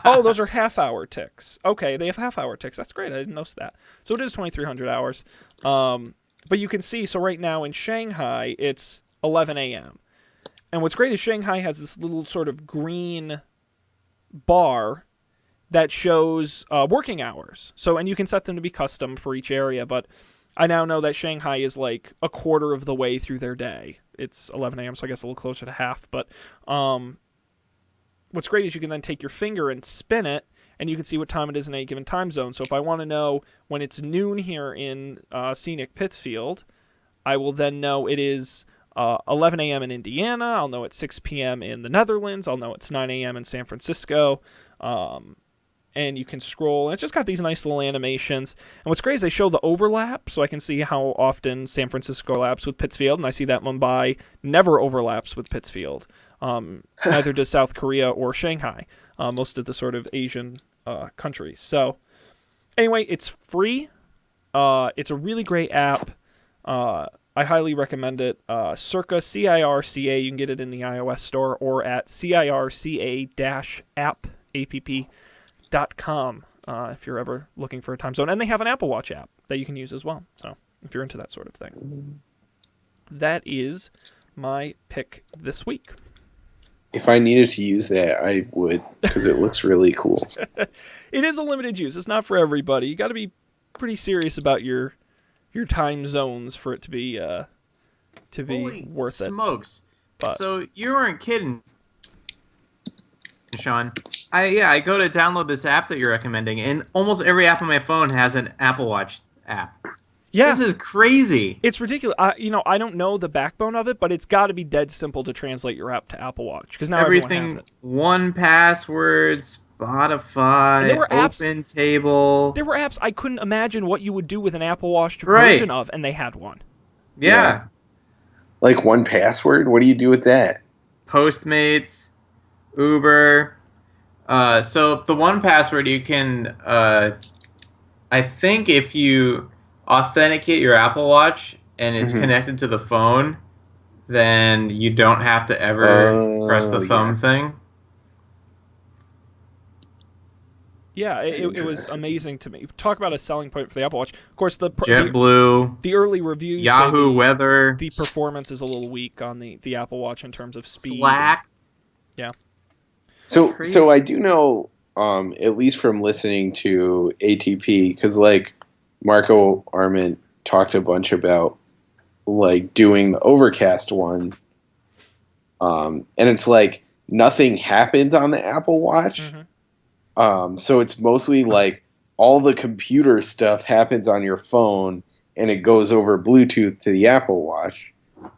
Oh, those are half-hour ticks. Okay, they have half-hour ticks. That's great. I didn't notice that. So it is 2,300 hours. But you can see, so right now in Shanghai, it's 11 a.m. And what's great is Shanghai has this little sort of green bar that shows working hours. And you can set them to be custom for each area, but I now know that Shanghai is like a quarter of the way through their day. It's 11 a.m., so I guess a little closer to half. But what's great is you can then take your finger and spin it, and you can see what time it is in any given time zone. So if I want to know when it's noon here in scenic Pittsfield, I will then know it is 11 a.m. in Indiana. I'll know it's 6 p.m. in the Netherlands. I'll know it's 9 a.m. in San Francisco. And you can scroll. And it's just got these nice little animations. And what's great is they show the overlap, so I can see how often San Francisco overlaps with Pittsfield, and I see that Mumbai never overlaps with Pittsfield. Neither does South Korea or Shanghai, most of the sort of Asian countries. So anyway, it's free. It's a really great app. I highly recommend it. Circa, CIRCA. You can get it in the iOS store or at circa-app.com if you're ever looking for a time zone. And they have an Apple Watch app that you can use as well. So if you're into that sort of thing. That is my pick this week. If I needed to use that, I would, because it looks really cool. It is a limited use. It's not for everybody. You got to be pretty serious about your time zones for it to be Holy worth it. smokes! But- So you weren't kidding, Sean. I go to download this app that you're recommending, and almost every app on my phone has an Apple Watch app. Yeah, This is crazy. it's ridiculous. I don't know the backbone of it, but it's got to be dead simple to translate your app to Apple Watch because now everyone has Everything, it. 1Password, Spotify, And there were apps- OpenTable. There were apps I couldn't imagine what you would do with an Apple Watch Right. version of, and they had one. Yeah. Like 1Password? What do you do with that? Postmates, Uber. So the 1Password you can, I think if you authenticate your Apple Watch and it's Mhm. connected to the phone, then you don't have to ever press the Oh, thumb yeah. thing. Yeah, That's it was interesting. amazing to me. Talk about a selling point for the Apple Watch. Of course, the JetBlue, early reviews say Yahoo Weather, the performance is a little weak on the Apple Watch in terms of speed. Slack. So Crazy. I do know, at least from listening to ATP, because like Marco Arment talked a bunch about like doing the Overcast one, and it's like nothing happens on the Apple Watch. Mhm. So it's mostly like all the computer stuff happens on your phone, and it goes over Bluetooth to the Apple Watch.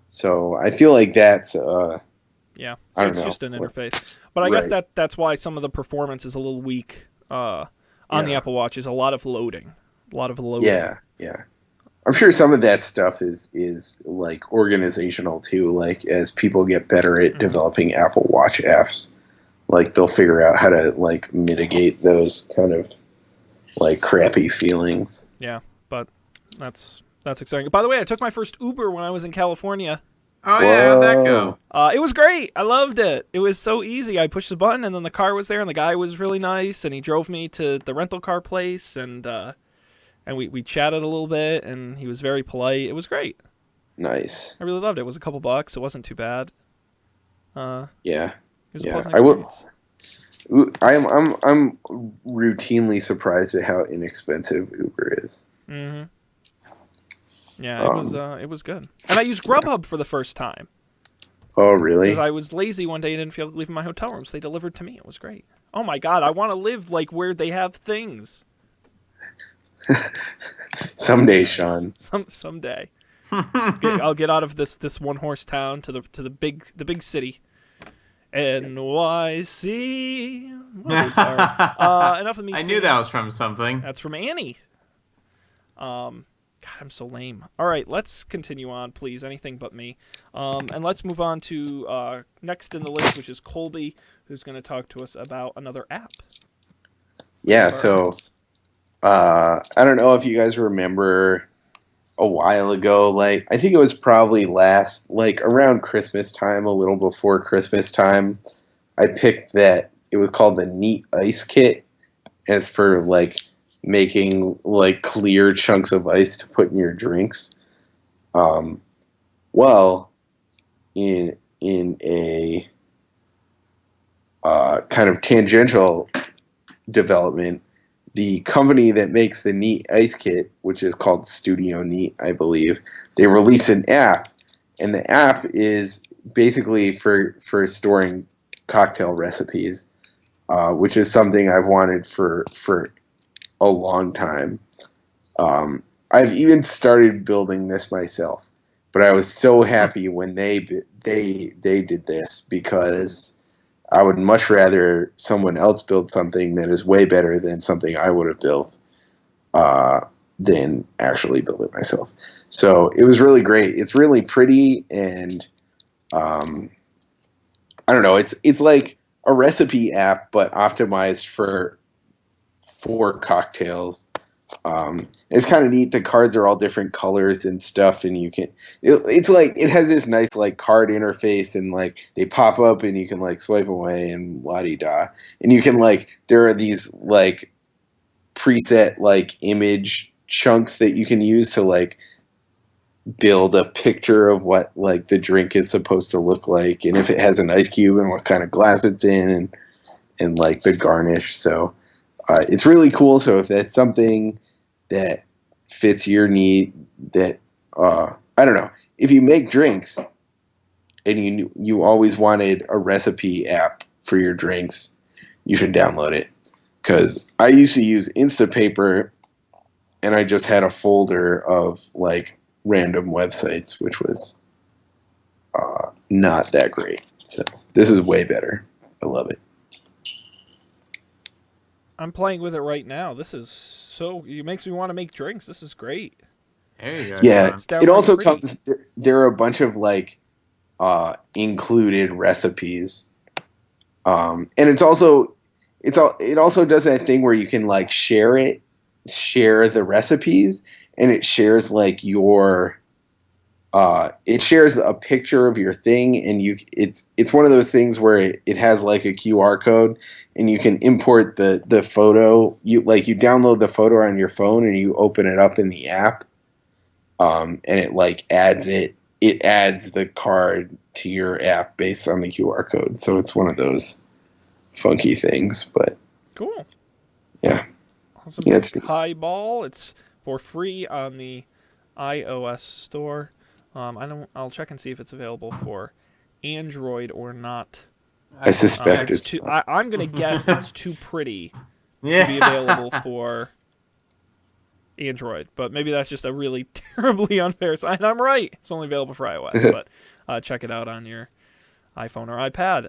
So I feel like that's Yeah, I don't it's know. just an interface. But I guess Right. that's why some of the performance is a little weak on the Yeah. Apple Watch. Is a lot of loading. Yeah. I'm sure some of that stuff is like organizational too. Like as people get better at Mhm. developing Apple Watch apps, like they'll figure out how to like mitigate those kind of like crappy feelings. Yeah, but that's exciting. By the way, I took my first Uber when I was in California. Oh yeah, how'd that Whoa. go? It was great. I loved it. It was so easy. I pushed the button, and then the car was there, and the guy was really nice, and he drove me to the rental car place, and we chatted a little bit, and he was very polite. It was great. Nice. I really loved it. It was a couple bucks. It wasn't too bad. It Yeah. was a Yeah. pleasant I will. experience. I'm routinely surprised at how inexpensive Uber is. Mm-hmm. Yeah, it was good. And I used Grubhub for the first time Oh really? because I was lazy one day and didn't feel like leaving my hotel room, so they delivered to me. It was great. Oh my god, I want to live like where they have things. Someday, Sean. Someday. I'll get out of this one horse town to the big city. NYC. What is our- enough of me. I knew singing. that was from something. That's from Annie. God, I'm so lame. All right, let's continue on, please. Anything but me. And let's move on to next in the list, which is Colby, who's going to talk to us about another app. Yeah. So I don't know if you guys remember a while ago, like I think it was probably like around Christmas time, a little before Christmas time, I picked that. It was called the Neat Ice Kit, and it's for like making like clear chunks of ice to put in your drinks. Well, in a kind of tangential development, the company that makes the Neat Ice Kit, which is called Studio Neat, I believe, they released an app, and the app is basically for storing cocktail recipes, which is something I've wanted for a long time. I've even started building this myself, but I was so happy when they did this because I would much rather someone else build something that is way better than something I would have built than actually build it myself. So it was really great. It's really pretty, and I don't know. It's like a recipe app, but optimized for cocktails. It's kind of neat. The cards are all different colors and stuff, and it's like it has this nice like card interface, and like they pop up, and you can like swipe away and la di da, and you can like there are these like preset like image chunks that you can use to like build a picture of what like the drink is supposed to look like, and if it has an ice cube and what kind of glass it's in, and like the garnish. So it's really cool. So if that's something that fits your need, that I don't know, if you make drinks and you always wanted a recipe app for your drinks, you should download it. Because I used to use Instapaper, and I just had a folder of like random websites, which was not that great. So this is way better. I love it. I'm playing with it right now. This is it makes me want to make drinks. This is great. There you go. Yeah, It's it downright also pretty. comes. There are a bunch of like included recipes, and it also does that thing where you can like share the recipes, and it shares like it shares a picture of your thing, and it's one of those things where it has like a QR code, and you can import the photo. You download the photo on your phone, and you open it up in the app, and it like adds the card to your app based on the QR code. So it's one of those funky things, but Cool. yeah. Awesome. Yeah, it's- Highball. It's for free on the iOS store. I'll check and see if it's available for Android or not. I suspect It's too, I'm gonna guess it's too pretty to be Yeah. available for Android, but maybe that's just a really terribly unfair sign. I'm right. It's only available for iOS, but check it out on your iPhone or iPad.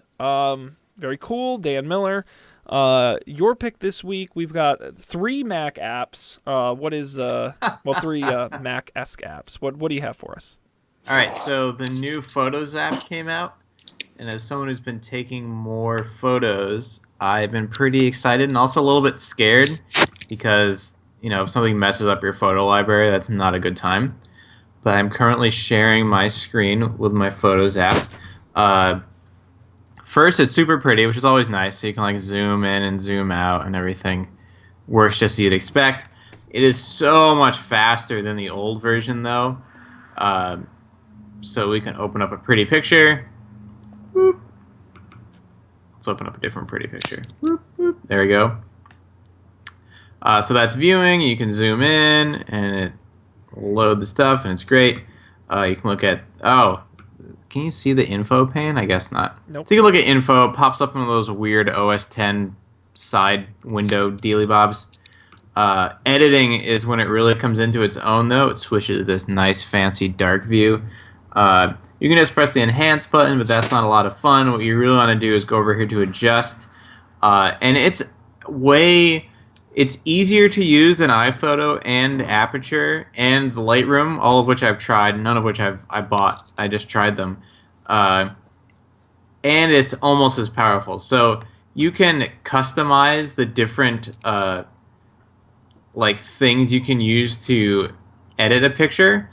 Very cool. Dan Miller. Your pick this week. We've got 3 Mac apps. Three Mac-esque apps. What do you have for us? All right, so the new Photos app came out, and as someone who's been taking more photos, I've been pretty excited and also a little bit scared because, if something messes up your photo library, that's not a good time. But I'm currently sharing my screen with my Photos app. First, it's super pretty, which is always nice, so you can like zoom in and zoom out and everything works just as you'd expect. It is so much faster than the old version, though. So we can open up a pretty picture. Whoop. Let's open up a different pretty picture. Whoop, whoop. There we go. So that's viewing. You can zoom in and it load the stuff, and it's great. You can look at can you see the info pane? I guess not. Nope. So you can look at info. It pops up in one of those weird OS 10 side window dealy bobs. Editing is when it really comes into its own, though. It switches to this nice fancy dark view. You can just press the enhance button, but that's not a lot of fun. What you really want to do is go over here to adjust. And it's easier to use than iPhoto and Aperture and Lightroom, all of which I've tried, none of which I bought. I just tried them. And it's almost as powerful. So you can customize the different things you can use to edit a picture.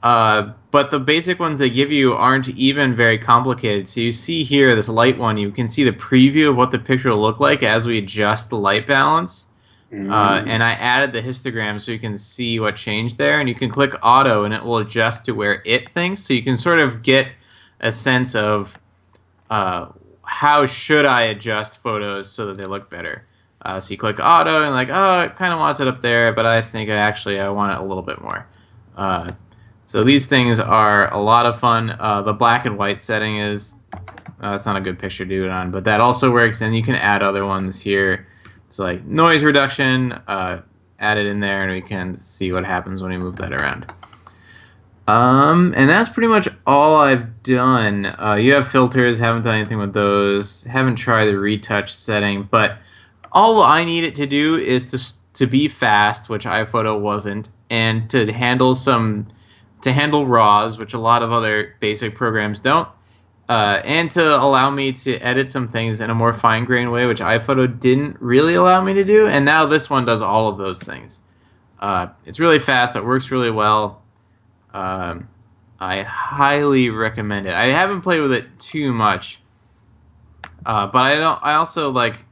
But the basic ones they give you aren't even very complicated. So you see here, this light one, you can see the preview of what the picture will look like as we adjust the light balance. And I added the histogram so you can see what changed there. And you can click auto and it will adjust to where it thinks. So you can sort of get a sense of how should I adjust photos so that they look better. So you click auto and it kind of wants it up there, but I think I want it a little bit more. So these things are a lot of fun. The black and white setting is, that's not a good picture to do it on, but that also works, and you can add other ones here. So like noise reduction, add it in there, and we can see what happens when we move that around. And that's pretty much all I've done. You have filters, haven't done anything with those. Haven't tried the retouch setting, but all I need it to do is to be fast, which iPhoto wasn't, and to handle RAWs, which a lot of other basic programs don't, and to allow me to edit some things in a more fine-grained way, which iPhoto didn't really allow me to do, and now this one does all of those things. It's really fast. It works really well. I highly recommend it. I haven't played with it too much, but I don't. I also like.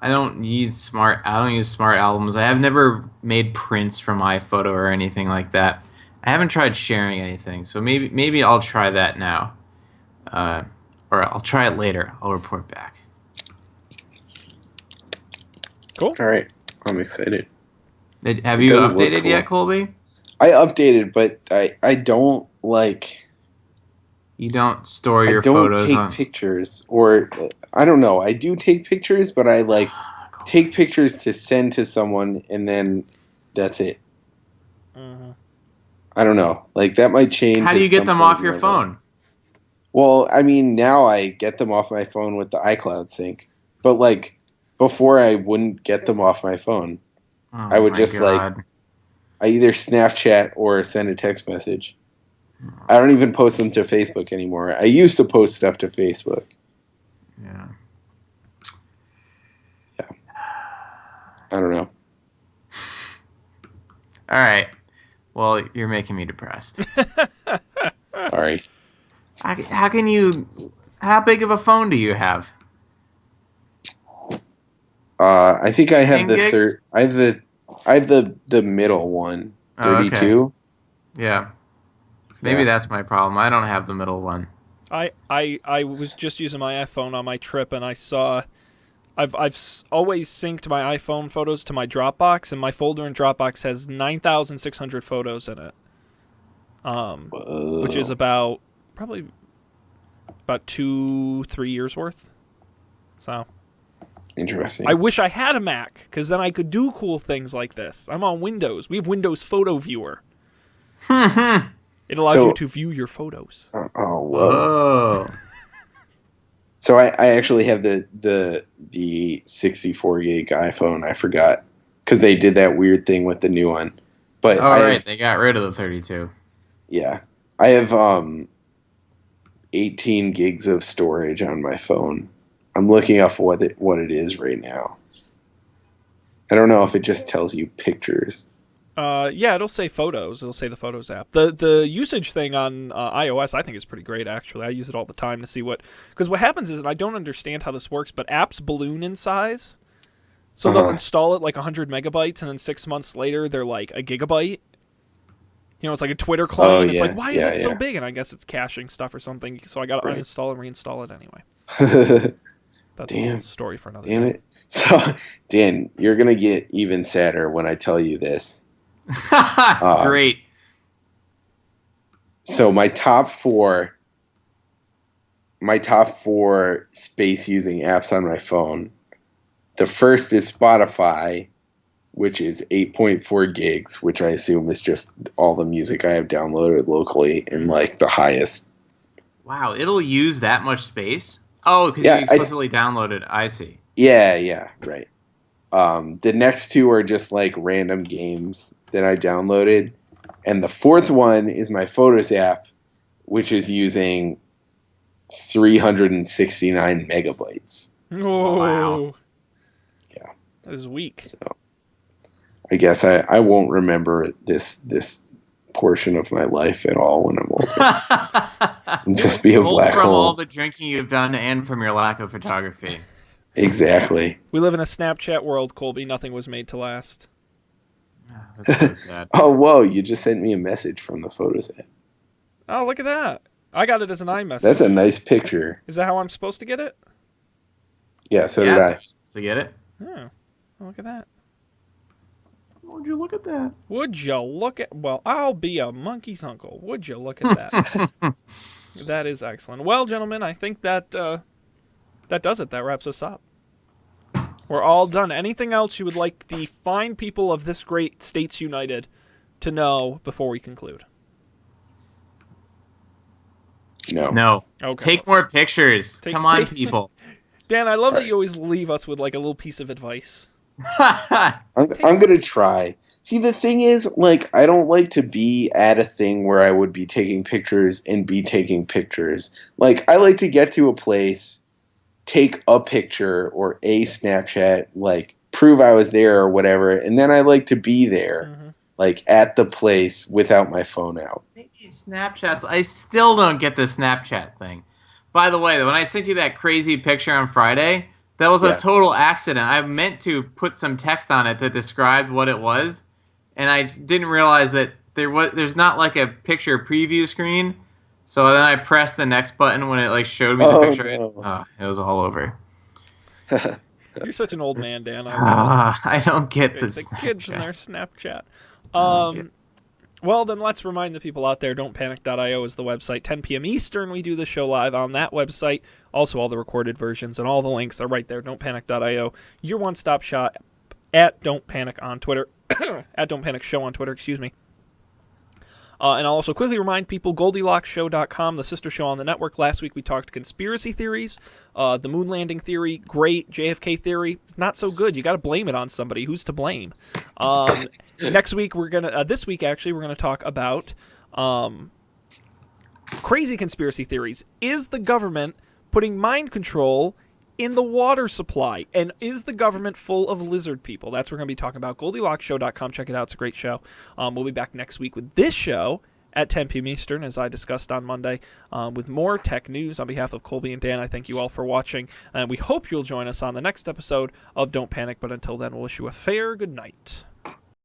I don't use smart albums. I have never made prints from iPhoto or anything like that. I haven't tried sharing anything, so maybe I'll try that now, or I'll try it later. I'll report back. Cool. All right, I'm excited. Have It you does look updated cool. yet, Colby? I updated, but I don't like. You don't store I your don't photos take on. pictures, or I don't know. I do take pictures, but I like take pictures to send to someone, and then that's it. Mhm. I don't know. Like that might change. How do you at get some them point off in your my life. phone? Well, I mean, now I get them off my phone with the iCloud sync, but like before, I wouldn't get them off my phone. Oh I would my just like God. I either Snapchat or send a text message. I don't even post them to Facebook anymore. I used to post stuff to Facebook. Yeah. I don't know. All right. Well, you're making me depressed. Sorry. How can you? How big of a phone do you have? I think I have 16 the gigs? third. I have the middle one. Oh, okay. 32. Yeah. Maybe Yeah. that's my problem. I don't have the middle one. I was just using my iPhone on my trip, and I saw I've always synced my iPhone photos to my Dropbox, and my folder in Dropbox has 9,600 photos in it, which is Whoa. probably about 2-3 years worth. So Interesting. I wish I had a Mac, because then I could do cool things like this. I'm on Windows. We have Windows Photo Viewer. It allows So- you to view your photos. Oh, whoa. Whoa. So I actually have the 64 gig iPhone. I forgot because they did that weird thing with the new one. But Oh, I right. have, They got rid of the 32. yeah, I have 18 gigs of storage on my phone. I'm looking up what it is right now. I don't know if it just tells you pictures. Yeah, it'll say photos. It'll say the Photos app. The usage thing on iOS, I think, is pretty great, actually. I use it all the time to see because what happens is, and I don't understand how this works, but apps balloon in size. So they'll install it like 100 megabytes, and then 6 months later, they're like a gigabyte. You know, it's like a Twitter client. Oh, It's yeah, like, why is yeah, it so yeah. big? And I guess it's caching stuff or something. So I got to Right. uninstall and reinstall it anyway. That's a Damn. whole story for another Damn day. it. So, Dan, you're going to get even sadder when I tell you this. Great. So my top four space using apps on my phone. The first is Spotify, which is 8.4 gigs, which I assume is just all the music I have downloaded locally in like the highest. Wow, it'll use that much space? Oh, because Yeah, you explicitly downloaded. I see. Yeah, right. The next two are just like random games that I downloaded. And the fourth one is my Photos app, which is using 369 megabytes. Oh, Wow. Yeah. That is weak. So I guess I won't remember this portion of my life at all when I'm older. And just be a Both black from all hole. the drinking you've done and from your lack of photography. Exactly. We live in a Snapchat world, Colby. Nothing was made to last. That's so sad. Oh, whoa, you just sent me a message from the Photos app. Oh, look at that. I got it as an iMessage. That's a nice picture. Is that how I'm supposed to get it? Yeah, so Yeah, did so I. you're supposed to get it. Oh, look at that. Would you look at that? Would you look at... Well, I'll be a monkey's uncle. Would you look at that? That is excellent. Well, gentlemen, I think that that does it. That wraps us up. We're all done. Anything else you would like the fine people of this great States United to know before we conclude? No. No. Okay. Take more pictures. Come on, take- people. Dan, I love that you always leave us with like a little piece of advice. I'm going to try. See, the thing is, like, I don't like to be at a thing where I would be taking pictures and be taking pictures. Like, I like to get to a place, take a picture or a Snapchat, like, prove I was there or whatever, and then I like to be there. Mm-hmm. like at the place without my phone out. Maybe Snapchat. I still don't get the Snapchat thing. By the way, when I sent you that crazy picture on Friday, that was a Yeah. total accident. I meant to put some text on it that described what it was, and I didn't realize that there's not like a picture preview screen. So then I pressed the next button when it like showed me the Oh, picture. no. It was all over. You're such an old man, Dan. I love I don't get it. the The kids in Snapchat. their Snapchat. don't get- Well, then let's remind the people out there, don'tpanic.io is the website. 10 p.m. Eastern, we do the show live on that website. Also, all the recorded versions and all the links are right there, don'tpanic.io. Your one-stop shop at Don't Panic on Twitter. At Don't Panic Show on Twitter, excuse me. And I'll also quickly remind people, GoldilocksShow.com, the sister show on the network. Last week we talked conspiracy theories. The moon landing theory, great. JFK theory, not so good. You got to blame it on somebody. Who's to blame? Next week this week actually, we're gonna talk about crazy conspiracy theories. Is the government putting mind control in the water supply? And is the government full of lizard people? That's what we're going to be talking about. GoldilocksShow.com. Check it out. It's a great show. We'll be back next week with this show at 10 p.m. Eastern, as I discussed on Monday, with more tech news. On behalf of Colby and Dan, I thank you all for watching, and we hope you'll join us on the next episode of Don't Panic. But until then, we'll wish you a fair good night.